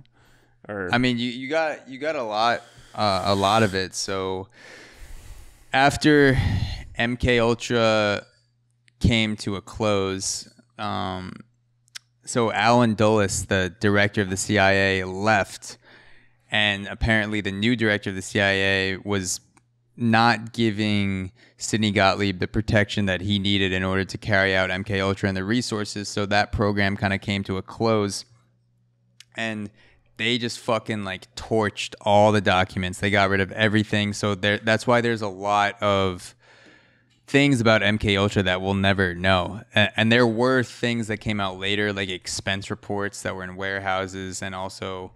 Or
I mean, you got a lot of it. So after MK Ultra came to a close, so Alan Dulles, the director of the CIA, left, and apparently the new director of the CIA was not giving Sidney Gottlieb the protection that he needed in order to carry out MK Ultra and the resources. So that program kind of came to a close, and they just fucking like torched all the documents. They got rid of everything. So that's why there's a lot of things about MK Ultra that we'll never know. And there were things that came out later, like expense reports that were in warehouses, and also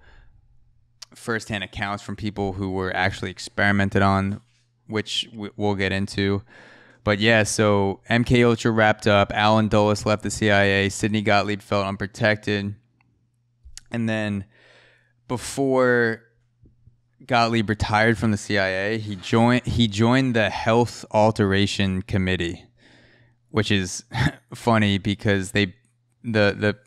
firsthand accounts from people who were actually experimented on, which we'll get into. But yeah, so MK Ultra wrapped up. Alan Dulles left the CIA. Sidney Gottlieb felt unprotected. And then before Gottlieb retired from the CIA, he joined the Health Alteration Committee, which is funny because the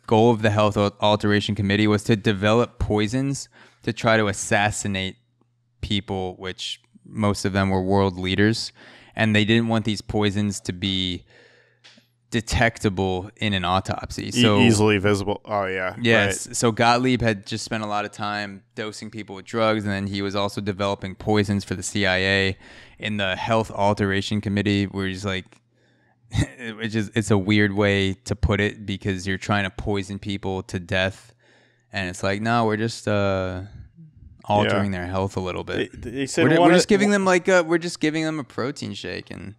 goal of the Health Alteration Committee was to develop poisons to try to assassinate people, which most of them were world leaders, and they didn't want these poisons to be detectable in an autopsy. So
easily visible. Oh yeah.
Yes.
Right.
So Gottlieb had just spent a lot of time dosing people with drugs, and then he was also developing poisons for the CIA in the Health Alteration Committee, where he's like, it's a weird way to put it because you're trying to poison people to death, and it's like, no, we're just altering their health a little bit.
They said
we're just giving them a protein shake, and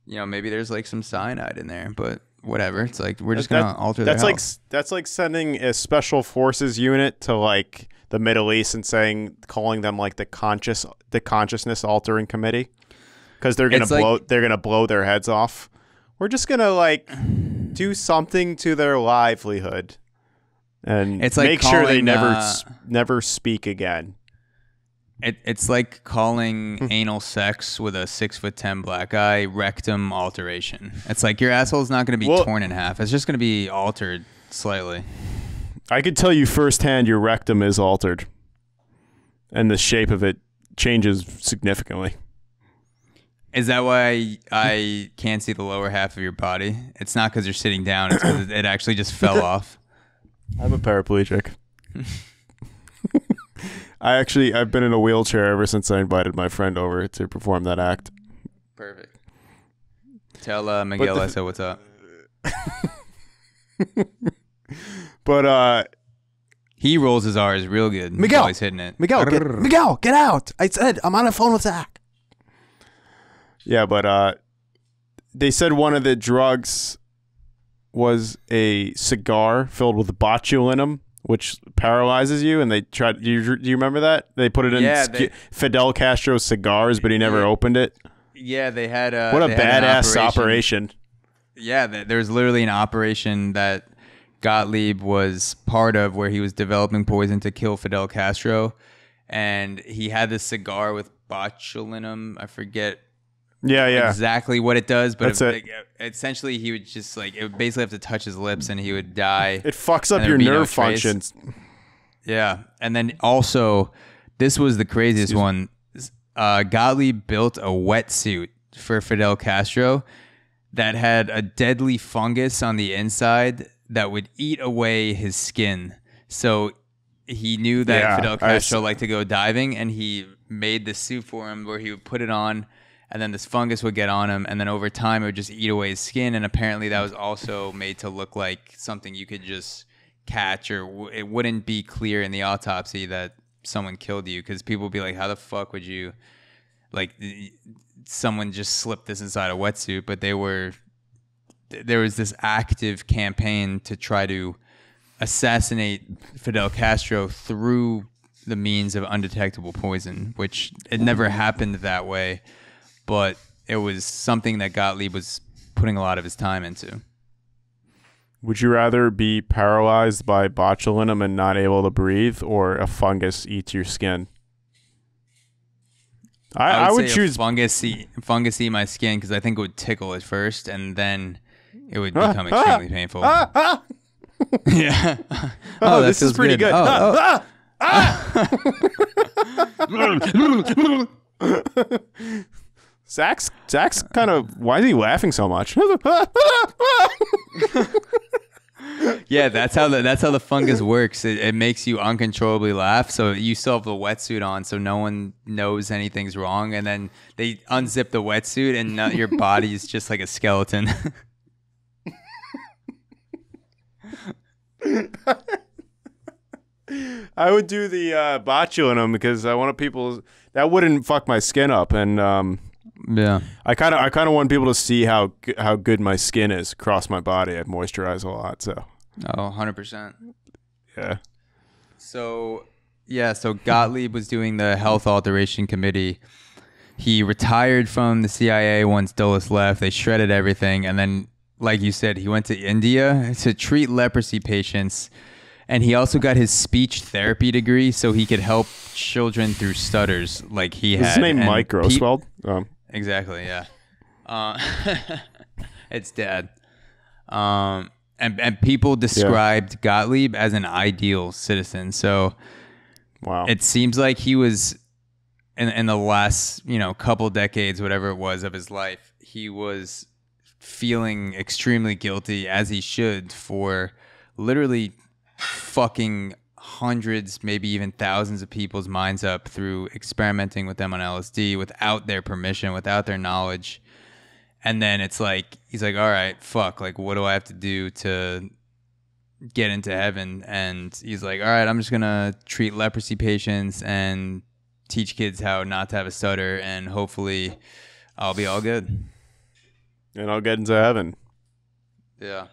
maybe there's like some cyanide in there, but whatever. It's like we're just gonna alter their health.
That's like sending a special forces unit to like the Middle East and calling them like the consciousness altering committee, because they're gonna blow their heads off. We're just gonna like do something to their livelihood and
it's like
make sure they never speak again.
It's like calling anal sex with a 6'10" black guy rectum alteration. It's like your asshole's not going to be torn in half. It's just going to be altered slightly.
I could tell you firsthand your rectum is altered, and the shape of it changes significantly.
Is that why I can't see the lower half of your body? It's not because you're sitting down. It's because it actually just fell off.
I'm a paraplegic. I've been in a wheelchair ever since I invited my friend over to perform that act.
Perfect. Tell Miguel I said what's up.
But
he rolls his R's real good.
Miguel,
he's hitting it.
Miguel, get out! I said I'm on the phone with Zach. Yeah, but they said one of the drugs was a cigar filled with botulinum, which paralyzes you, and they tried. Do you remember that? They put it in Fidel Castro's cigars, but he never opened it.
Yeah, they had
what a badass operation.
Yeah, there was literally an operation that Gottlieb was part of where he was developing poison to kill Fidel Castro, and he had this cigar with botulinum. I forget exactly what it does, but essentially he would just it would basically have to touch his lips and he would die.
It fucks up your nerve functions.
Yeah, and then also this was the craziest one. Gottlieb built a wetsuit for Fidel Castro that had a deadly fungus on the inside that would eat away his skin. So he knew that Fidel Castro liked to go diving, and he made this suit for him where he would put it on, and then this fungus would get on him, and then over time it would just eat away his skin. And apparently that was also made to look like something you could just catch, or it wouldn't be clear in the autopsy that someone killed you, because people would be like, how the fuck would you, someone just slipped this inside a wetsuit? But there was this active campaign to try to assassinate Fidel Castro through the means of undetectable poison, which it never happened that way, but it was something that Gottlieb was putting a lot of his time into.
Would you rather be paralyzed by botulinum and not able to breathe, or a fungus eats your skin? I would choose
fungus eat my skin, because I think it would tickle at first, and then it would become extremely painful. Yeah.
This is pretty good. Zach's kind of. Why is he laughing so much?
Yeah, that's how the fungus works. It makes you uncontrollably laugh. So you still have the wetsuit on, so no one knows anything's wrong. And then they unzip the wetsuit, and your body is just like a skeleton.
I would do the botulinum because I want people that wouldn't fuck my skin up, and
yeah,
I kind of want people to see how good my skin is across my body. I moisturize a lot, so
100%.
Yeah.
So Gottlieb was doing the health alteration committee. He retired from the CIA once Dulles left. They shredded everything, and then, like you said, he went to India to treat leprosy patients. And he also got his speech therapy degree so he could help children through stutters like he had.
Is his name Mike Grossfeld?
Exactly, yeah. It's Dad. And people described Gottlieb as an ideal citizen. So
wow,
it seems like he was, in the last couple decades, whatever it was of his life, he was feeling extremely guilty, as he should, for literally fucking hundreds, maybe even thousands of people's minds up through experimenting with them on LSD without their permission, without their knowledge. And then it's like, he's like, all right, fuck, what do I have to do to get into heaven? And he's like, all right, I'm just going to treat leprosy patients and teach kids how not to have a stutter, and hopefully I'll be all good.
And I'll get into heaven.
Yeah.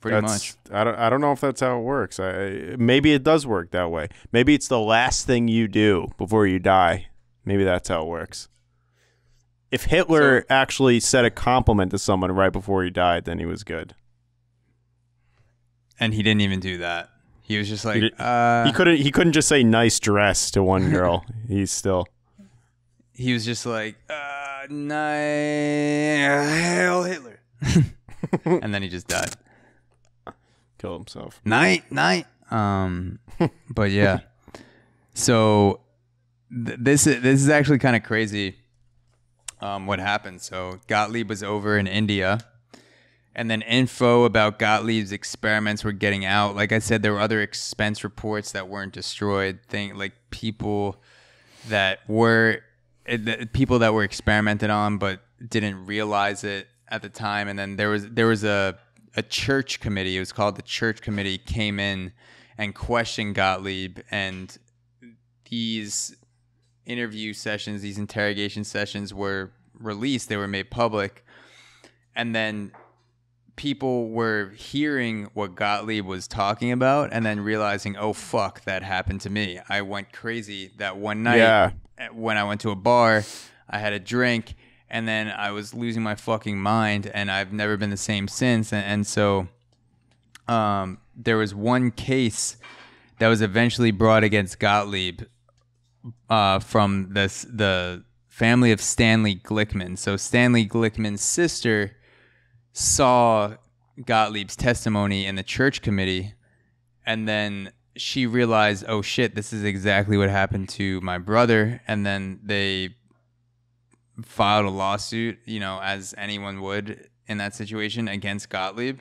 Pretty much.
I don't know if that's how it works. Maybe it does work that way. Maybe it's the last thing you do before you die. Maybe that's how it works. If Hitler actually said a compliment to someone right before he died, then he was good.
And he didn't even do that. He was just like,
he couldn't just say nice dress to one girl. He
was just like, Hail Hitler. And then he just died.
Kill himself.
Night. But yeah. So this is actually kind of crazy. What happened? So Gottlieb was over in India, And then info about Gottlieb's experiments were getting out. Like I said, there were other expense reports that weren't destroyed. People that were experimented on but didn't realize it at the time. And then there was a church committee. It was called the Church Committee, came in and questioned Gottlieb, and these interview sessions, these interrogation sessions were released. They were made public, and then people were hearing what Gottlieb was talking about and then realizing, oh fuck, that happened to me. I went crazy that one night when I went to a bar. I had a drink and then I was losing my fucking mind, and I've never been the same since. And so there was one case that was eventually brought against Gottlieb from the family of Stanley Glickman. So Stanley Glickman's sister saw Gottlieb's testimony in the church committee, and then she realized, oh shit, this is exactly what happened to my brother. And then they filed a lawsuit, as anyone would in that situation, against Gottlieb.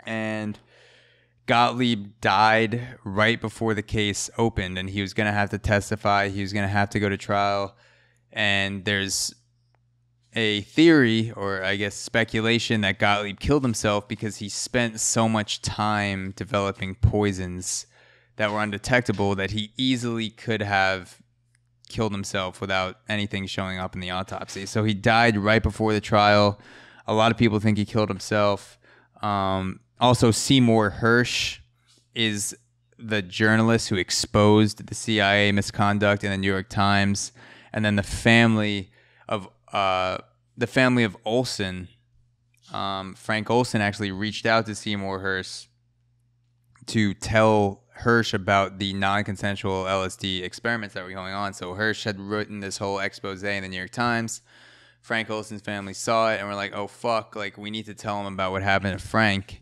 And Gottlieb died right before the case opened, and he was going to have to testify. He was going to have to go to trial. And there's a theory, or I guess speculation, that Gottlieb killed himself because he spent so much time developing poisons that were undetectable that he easily could have killed himself without anything showing up in the autopsy. So he died right before the trial. A lot of people think he killed himself. Also, Seymour Hersh is the journalist who exposed the CIA misconduct in the New York Times. And then the family of Olson, Frank Olson, actually reached out to Seymour Hersh to tell Hersh about the non-consensual LSD experiments that were going on. So Hersh had written this whole expose in the New York Times. Frank Olson's family saw it and were like, oh fuck, we need to tell him about what happened to Frank.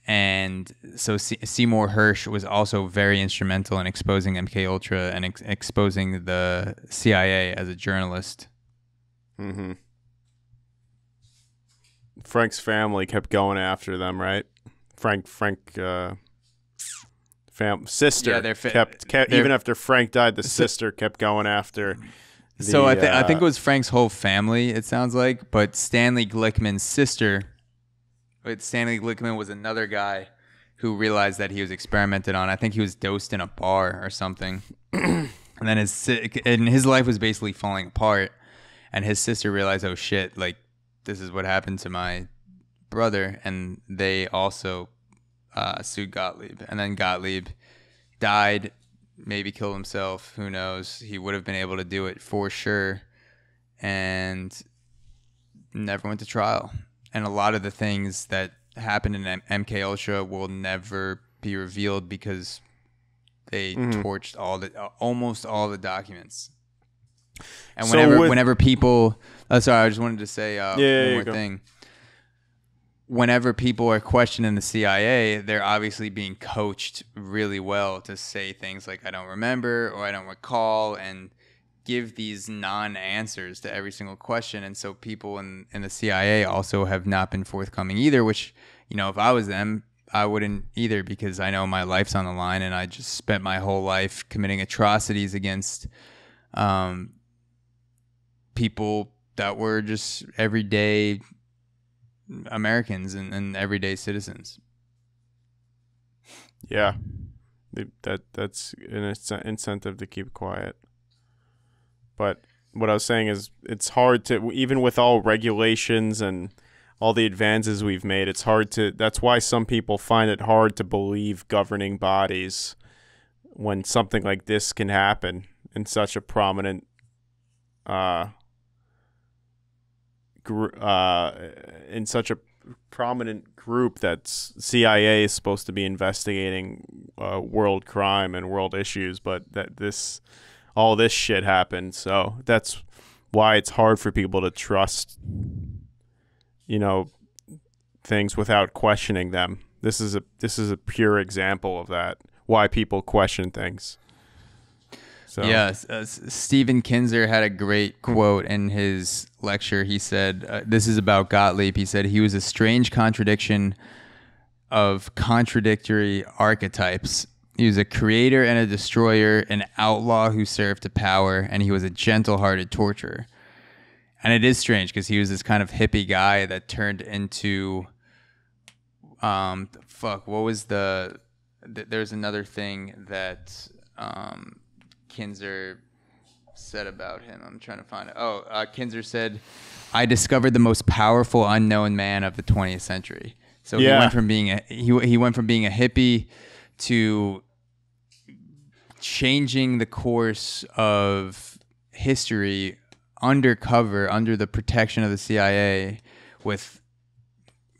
And so Seymour Hersh was also very instrumental in exposing MK Ultra and exposing the CIA as a journalist.
Mm-hmm. Frank's family kept going after them, right? Sister kept even after Frank died, the sister kept going after.
I think it was Frank's whole family, it sounds like, but Stanley Glickman's sister. Stanley Glickman was another guy who realized that he was experimented on. I think he was dosed in a bar or something, and then his life was basically falling apart. And his sister realized, oh shit, this is what happened to my brother, and they also sued Gottlieb. And then Gottlieb died, maybe killed himself, who knows. He would have been able to do it for sure, and never went to trial. And a lot of the things that happened in MK Ultra will never be revealed because they torched almost all the documents. And whenever people, sorry, I just wanted to say one more thing. Whenever people are questioning the CIA, they're obviously being coached really well to say things like, I don't remember, or I don't recall, and give these non-answers to every single question. And so people in the CIA also have not been forthcoming either, which, if I was them, I wouldn't either, because I know my life's on the line, and I just spent my whole life committing atrocities against people that were just everyday Americans and everyday citizens.
Yeah, that's an incentive to keep quiet. But what I was saying is, it's hard to, even with all regulations and all the advances we've made, it's hard to, that's why some people find it hard to believe governing bodies when something like this can happen in such a prominent in such a prominent group that's CIA is supposed to be investigating world crime and world issues, but all this shit happened. So that's why it's hard for people to trust, things without questioning them. This is a pure example of that. Why people question things. So
Yes, Stephen Kinzer had a great quote in his lecture. He said, this is about Gottlieb. He said he was a strange contradiction of contradictory archetypes. He was a creator and a destroyer, an outlaw who served to power, and he was a gentle-hearted torturer. And it is strange because he was this kind of hippie guy that turned into, what was there's another thing that Kinzer said about him. I'm trying to find it. Kinzer said, "I discovered the most powerful unknown man of the 20th century." So he went from being he went from being a hippie to changing the course of history undercover, under the protection of the CIA, with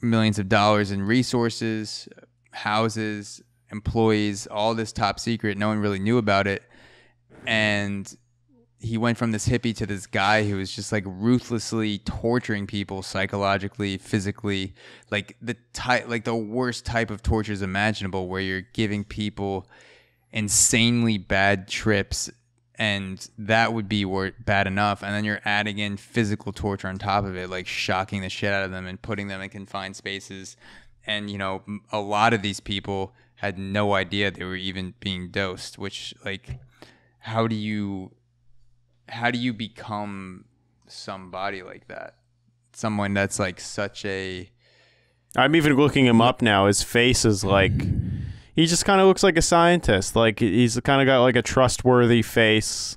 millions of dollars in resources, houses, employees, all this top secret. No one really knew about it. And he went from this hippie to this guy who was just like ruthlessly torturing people psychologically, physically, like the worst type of tortures imaginable, where you're giving people insanely bad trips, and that would be bad enough, and then you're adding in physical torture on top of it, like shocking the shit out of them and putting them in confined spaces. And a lot of these people had no idea they were even being dosed, which, like, how do you become somebody like that? Someone that's like such a...
I'm even looking him up now. His face is like... He just kind of looks like a scientist. Like, he's kind of got like a trustworthy face.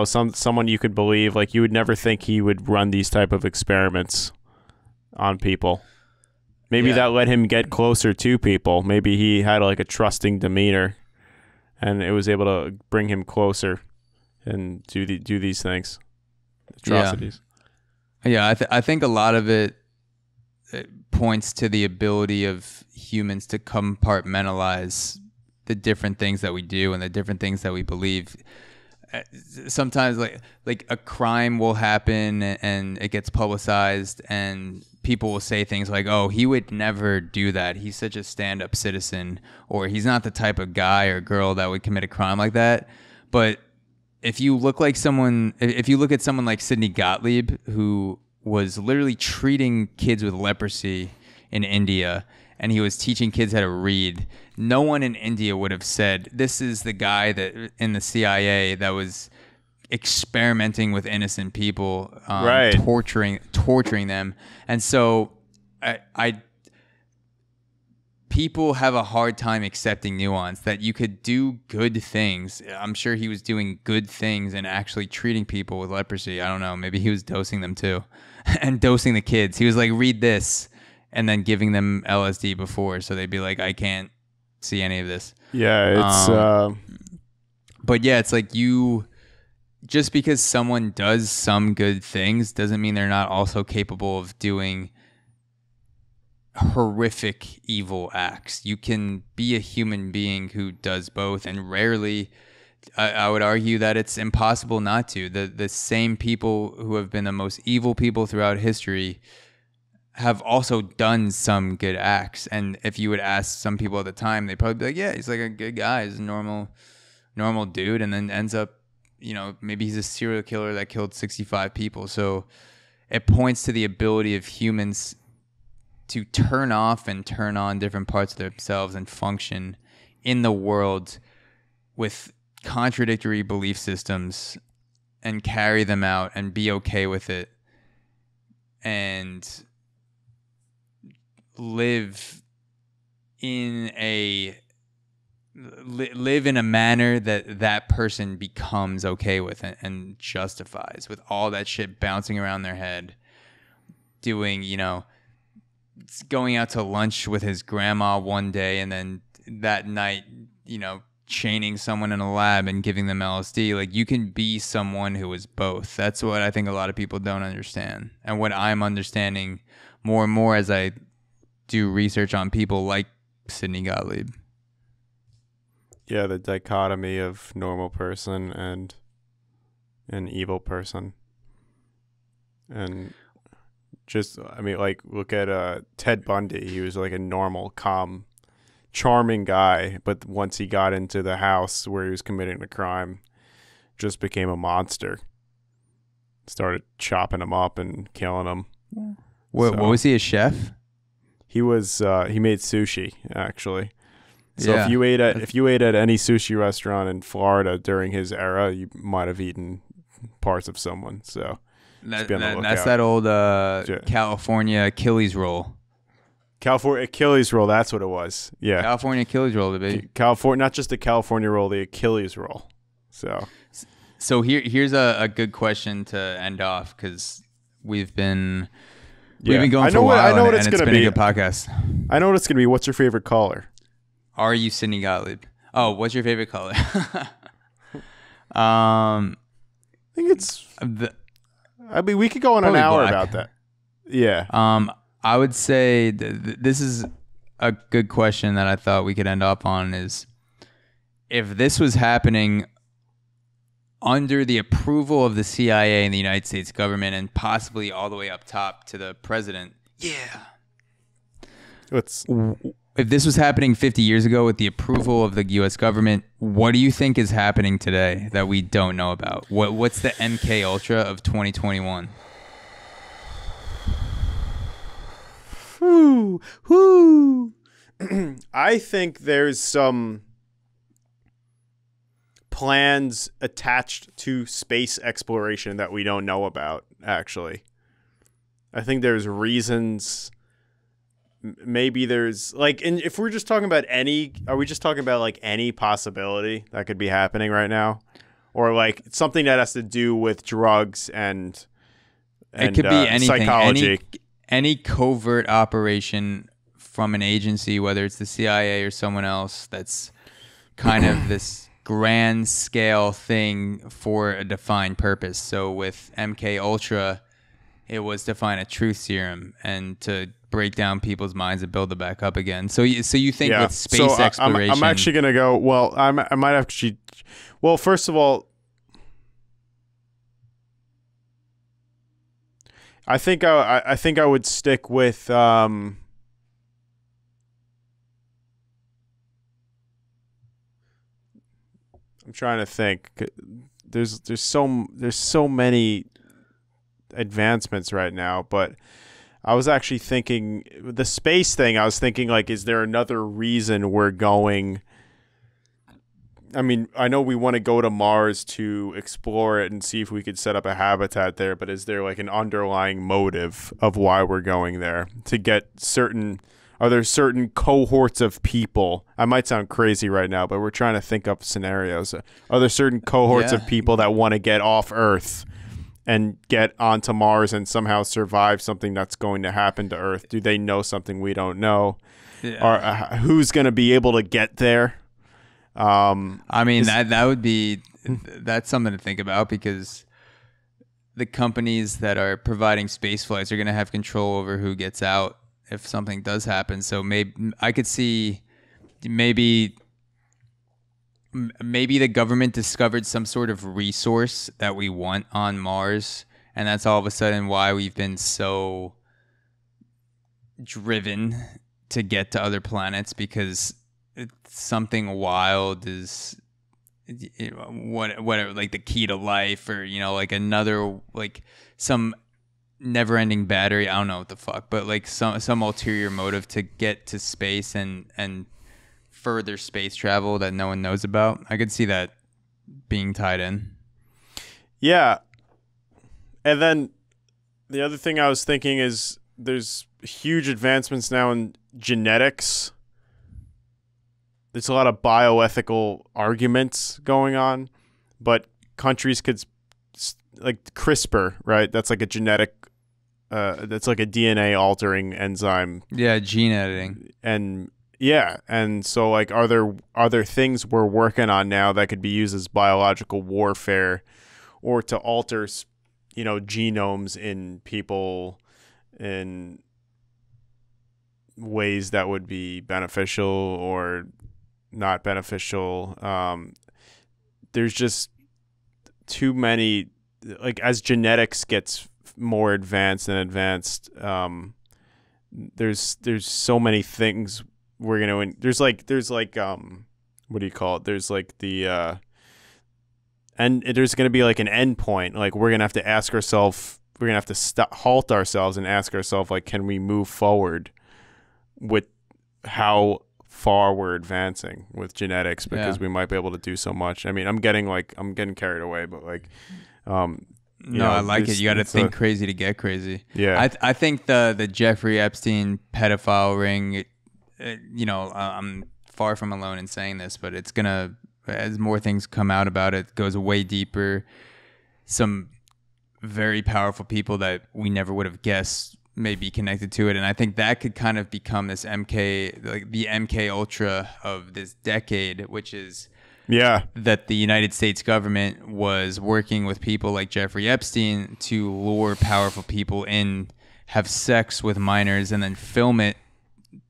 Someone you could believe. Like, you would never think he would run these type of experiments on people. Maybe that let him get closer to people. Maybe he had like a trusting demeanor, and it was able to bring him closer and do these things, atrocities.
Yeah, I think a lot of it points to the ability of humans to compartmentalize the different things that we do and the different things that we believe. Sometimes like a crime will happen and it gets publicized, and people will say things like, "Oh, he would never do that. He's such a stand-up citizen," or "He's not the type of guy or girl that would commit a crime like that." But if you look at someone like Sidney Gottlieb, who was literally treating kids with leprosy in India, and he was teaching kids how to read, no one in India would have said, "This is the guy that in the CIA that was experimenting with innocent people,
right,
torturing them." And so people have a hard time accepting nuance, that you could do good things. I'm sure he was doing good things and actually treating people with leprosy. I don't know. Maybe he was dosing them too and dosing the kids. He was like, "Read this," and then giving them LSD before. So they'd be like, "I can't see any of this."
Yeah. It's,
but yeah, it's like just because someone does some good things doesn't mean they're not also capable of doing horrific evil acts. You can be a human being who does both, and rarely, I would argue that it's impossible not to. The same people who have been the most evil people throughout history have also done some good acts. And if you would ask some people at the time, they'd probably be like, "Yeah, he's like a good guy. He's a normal dude," and then ends up, maybe he's a serial killer that killed 65 people. So it points to the ability of humans to turn off and turn on different parts of themselves and function in the world with contradictory belief systems and carry them out and be okay with it and live in a manner that person becomes okay with and justifies, with all that shit bouncing around their head, doing, going out to lunch with his grandma one day and then that night, chaining someone in a lab and giving them LSD. Like, you can be someone who is both. That's what I think a lot of people don't understand, and what I'm understanding more and more as I do research on people like Sidney Gottlieb.
Yeah, the dichotomy of normal person and an evil person. And just, look at Ted Bundy. He was like a normal, calm, charming guy, but once he got into the house where he was committing the crime, just became a monster. Started chopping them up and killing them.
What was he, a chef?
He was he made sushi, actually. So
Yeah.
if you ate at any sushi restaurant in Florida during his era, you might have eaten parts of someone. So
That's that old California Achilles roll.
California Achilles roll, that's what it was. Yeah.
California Achilles roll, baby.
California, not just the California roll, the Achilles roll. So
here's a good question to end off, because we've been going for a while,
I know what
and it's been a good podcast.
I know what it's going to be. What's your favorite color?
Are you Sidney Gottlieb? Oh, what's your favorite color? I
think it's. We could go on an hour
black.
about that. Yeah.
I would say this is a good question that I thought we could end up on, is if this was happening under the approval of the CIA and the United States government, and possibly all the way up top to the president. Yeah. If this was happening 50 years ago with the approval of the U.S. government, what do you think is happening today that we don't know about? What's the MK Ultra of 2021?
Whoo. I think there's some plans attached to space exploration that we don't know about, actually. I think there's reasons. Maybe there's if we're just talking about are we just talking about any possibility that could be happening right now? Or something that has to do with drugs and
it could be anything.
Psychology.
Any covert operation from an agency, whether it's the CIA or someone else, that's kind of this grand scale thing for a defined purpose. So with MK Ultra, it was to find a truth serum and to break down people's minds and build it back up again. So you think with space exploration,
I'm actually gonna go. Well, I might actually. Well, first of all, I think I would stick with. I'm trying to think. There's so many advancements right now, but I was actually thinking the space thing. I was thinking is there another reason we're going? I mean, I know we want to go to Mars to explore it and see if we could set up a habitat there, but is there an underlying motive of why we're going there to get are there certain cohorts of people? I might sound crazy right now, but we're trying to think up scenarios. Are there certain cohorts of people that want to get off Earth and get onto Mars and somehow survive something that's going to happen to Earth? Do they know something we don't know? Yeah. Or who's going to be able to get there?
I mean, that would be that's something to think about, because the companies that are providing space flights are going to have control over who gets out if something does happen. So maybe I could see maybe the government discovered some sort of resource that we want on Mars, and that's all of a sudden why we've been so driven to get to other planets, because something wild is whatever, the key to life, or another some never-ending battery. I don't know what the fuck, but some ulterior motive to get to space and further space travel that no one knows about. I could see that being tied in. Yeah.
And then the other thing I was thinking is there's huge advancements now in genetics. There's a lot of bioethical arguments going on, but countries could, CRISPR, right? That's a genetic, that's a DNA altering enzyme.
Yeah, gene editing.
And so are there things we're working on now that could be used as biological warfare, or to alter, genomes in people in ways that would be beneficial or not beneficial? There's just too many, as genetics gets more advanced and advanced, there's so many things we're gonna there's what do you call it? There's the and there's going to be like an end point. Like we're going to have to ask ourselves, we're going to have to halt ourselves and ask ourselves, like, can we move forward with how far we're advancing with genetics, because we might be able to do so much. I mean, I'm getting carried away, but like,
I like it. You got to think crazy to get crazy.
Yeah.
I think the Jeffrey Epstein pedophile ring, I'm far from alone in saying this, but it's going to, as more things come out about it, goes way deeper. Some very powerful people that we never would have guessed may be connected to it. And I think that could kind of become this like the MK Ultra of this decade, which is that the United States government was working with people like Jeffrey Epstein to lure powerful people in, have sex with minors, and then film it,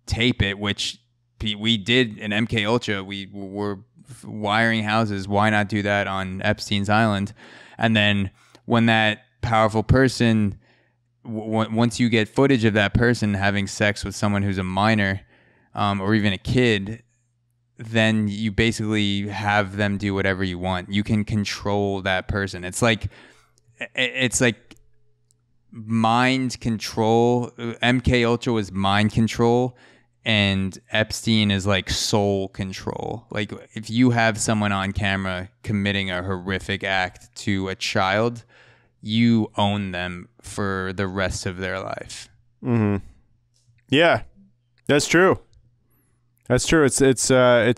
tape it, which we did in MK Ultra. We were wiring houses. Why not do that on Epstein's Island? And then when that powerful person, once you get footage of that person having sex with someone who's a minor, or even a kid, then you basically have them do whatever you want. You can control that person. It's like mind control. MK Ultra was mind control, and Epstein is like soul control. Like if you have someone on camera committing a horrific act to a child, you own them for the rest of their life.
Mm-hmm. Yeah, that's true. That's true. It's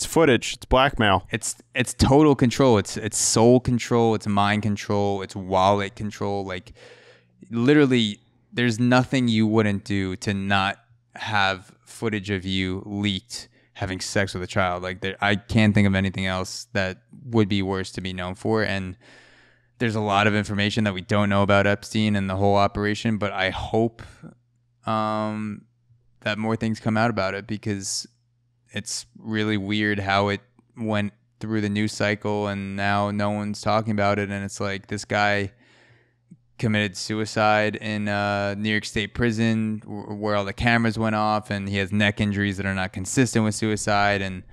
footage. It's blackmail.
It's total control. It's soul control. It's mind control. It's wallet control. Like literally, there's nothing you wouldn't do to not have footage of you leaked having sex with a child. Like I can't think of anything else that would be worse to be known for. And there's a lot of information that we don't know about Epstein and the whole operation, but I hope that more things come out about it, because it's really weird how it went through the news cycle and now no one's talking about it. And it's like this guy committed suicide in New York State prison where all the cameras went off, and he has neck injuries that are not consistent with suicide. And,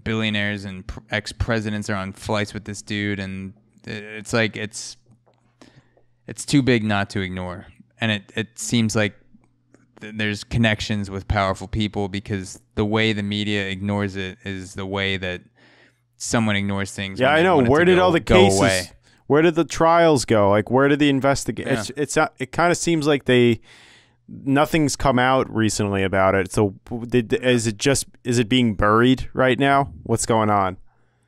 billionaires and ex-presidents are on flights with this dude, and it's like it's too big not to ignore. And it seems like there's connections with powerful people, because the way the media ignores it is the way that someone ignores things.
Yeah, I know. Where did all the cases away. Where did the trials go? Like, where did the investigation? Yeah. It kind of seems like nothing's come out recently about it. So is it being buried right now? What's going on?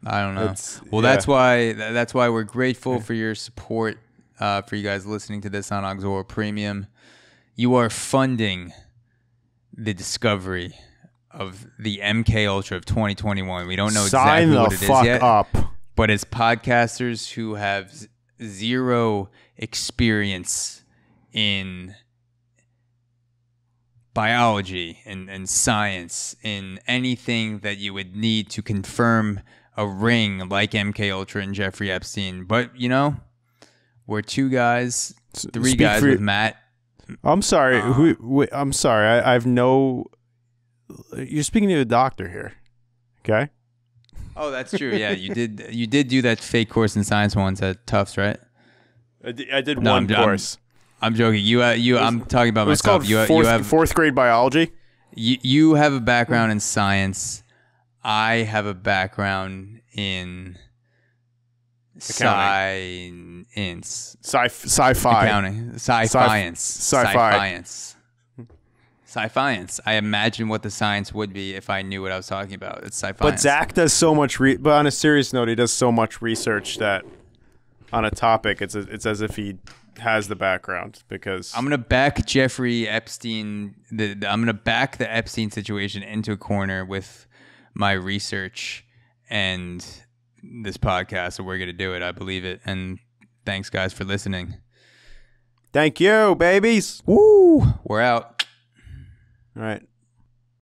I don't know. That's why we're grateful for your support, for you guys listening to this on Auxora Premium. You are funding the discovery of the MK Ultra of 2021. We don't know exactly what it is yet. Up. But as podcasters who have zero experience in biology and science, in anything that you would need to confirm a ring like MK Ultra and Jeffrey Epstein, but we're two guys, three guys with Matt.
I'm sorry. I'm sorry. I have no. You're speaking to a doctor here, okay?
Oh, that's true. Yeah, you did do that fake course in science once at Tufts, right?
I did one course.
I'm joking. I'm talking about myself.
It's called fourth grade biology.
You have a background in science. I have a background in sci-fi.
Accounting.
Sci-fi. I imagine what the science would be if I knew what I was talking about. It's sci-fi.
But Zach does so much. But on a serious note, he does so much research that on a topic, it's as if he has the background. Because
I'm gonna back Jeffrey Epstein. I'm gonna back the Epstein situation into a corner with my research and this podcast. So we're gonna do it. I believe it. And thanks, guys, for listening.
Thank you, babies.
Woo! We're out.
All right.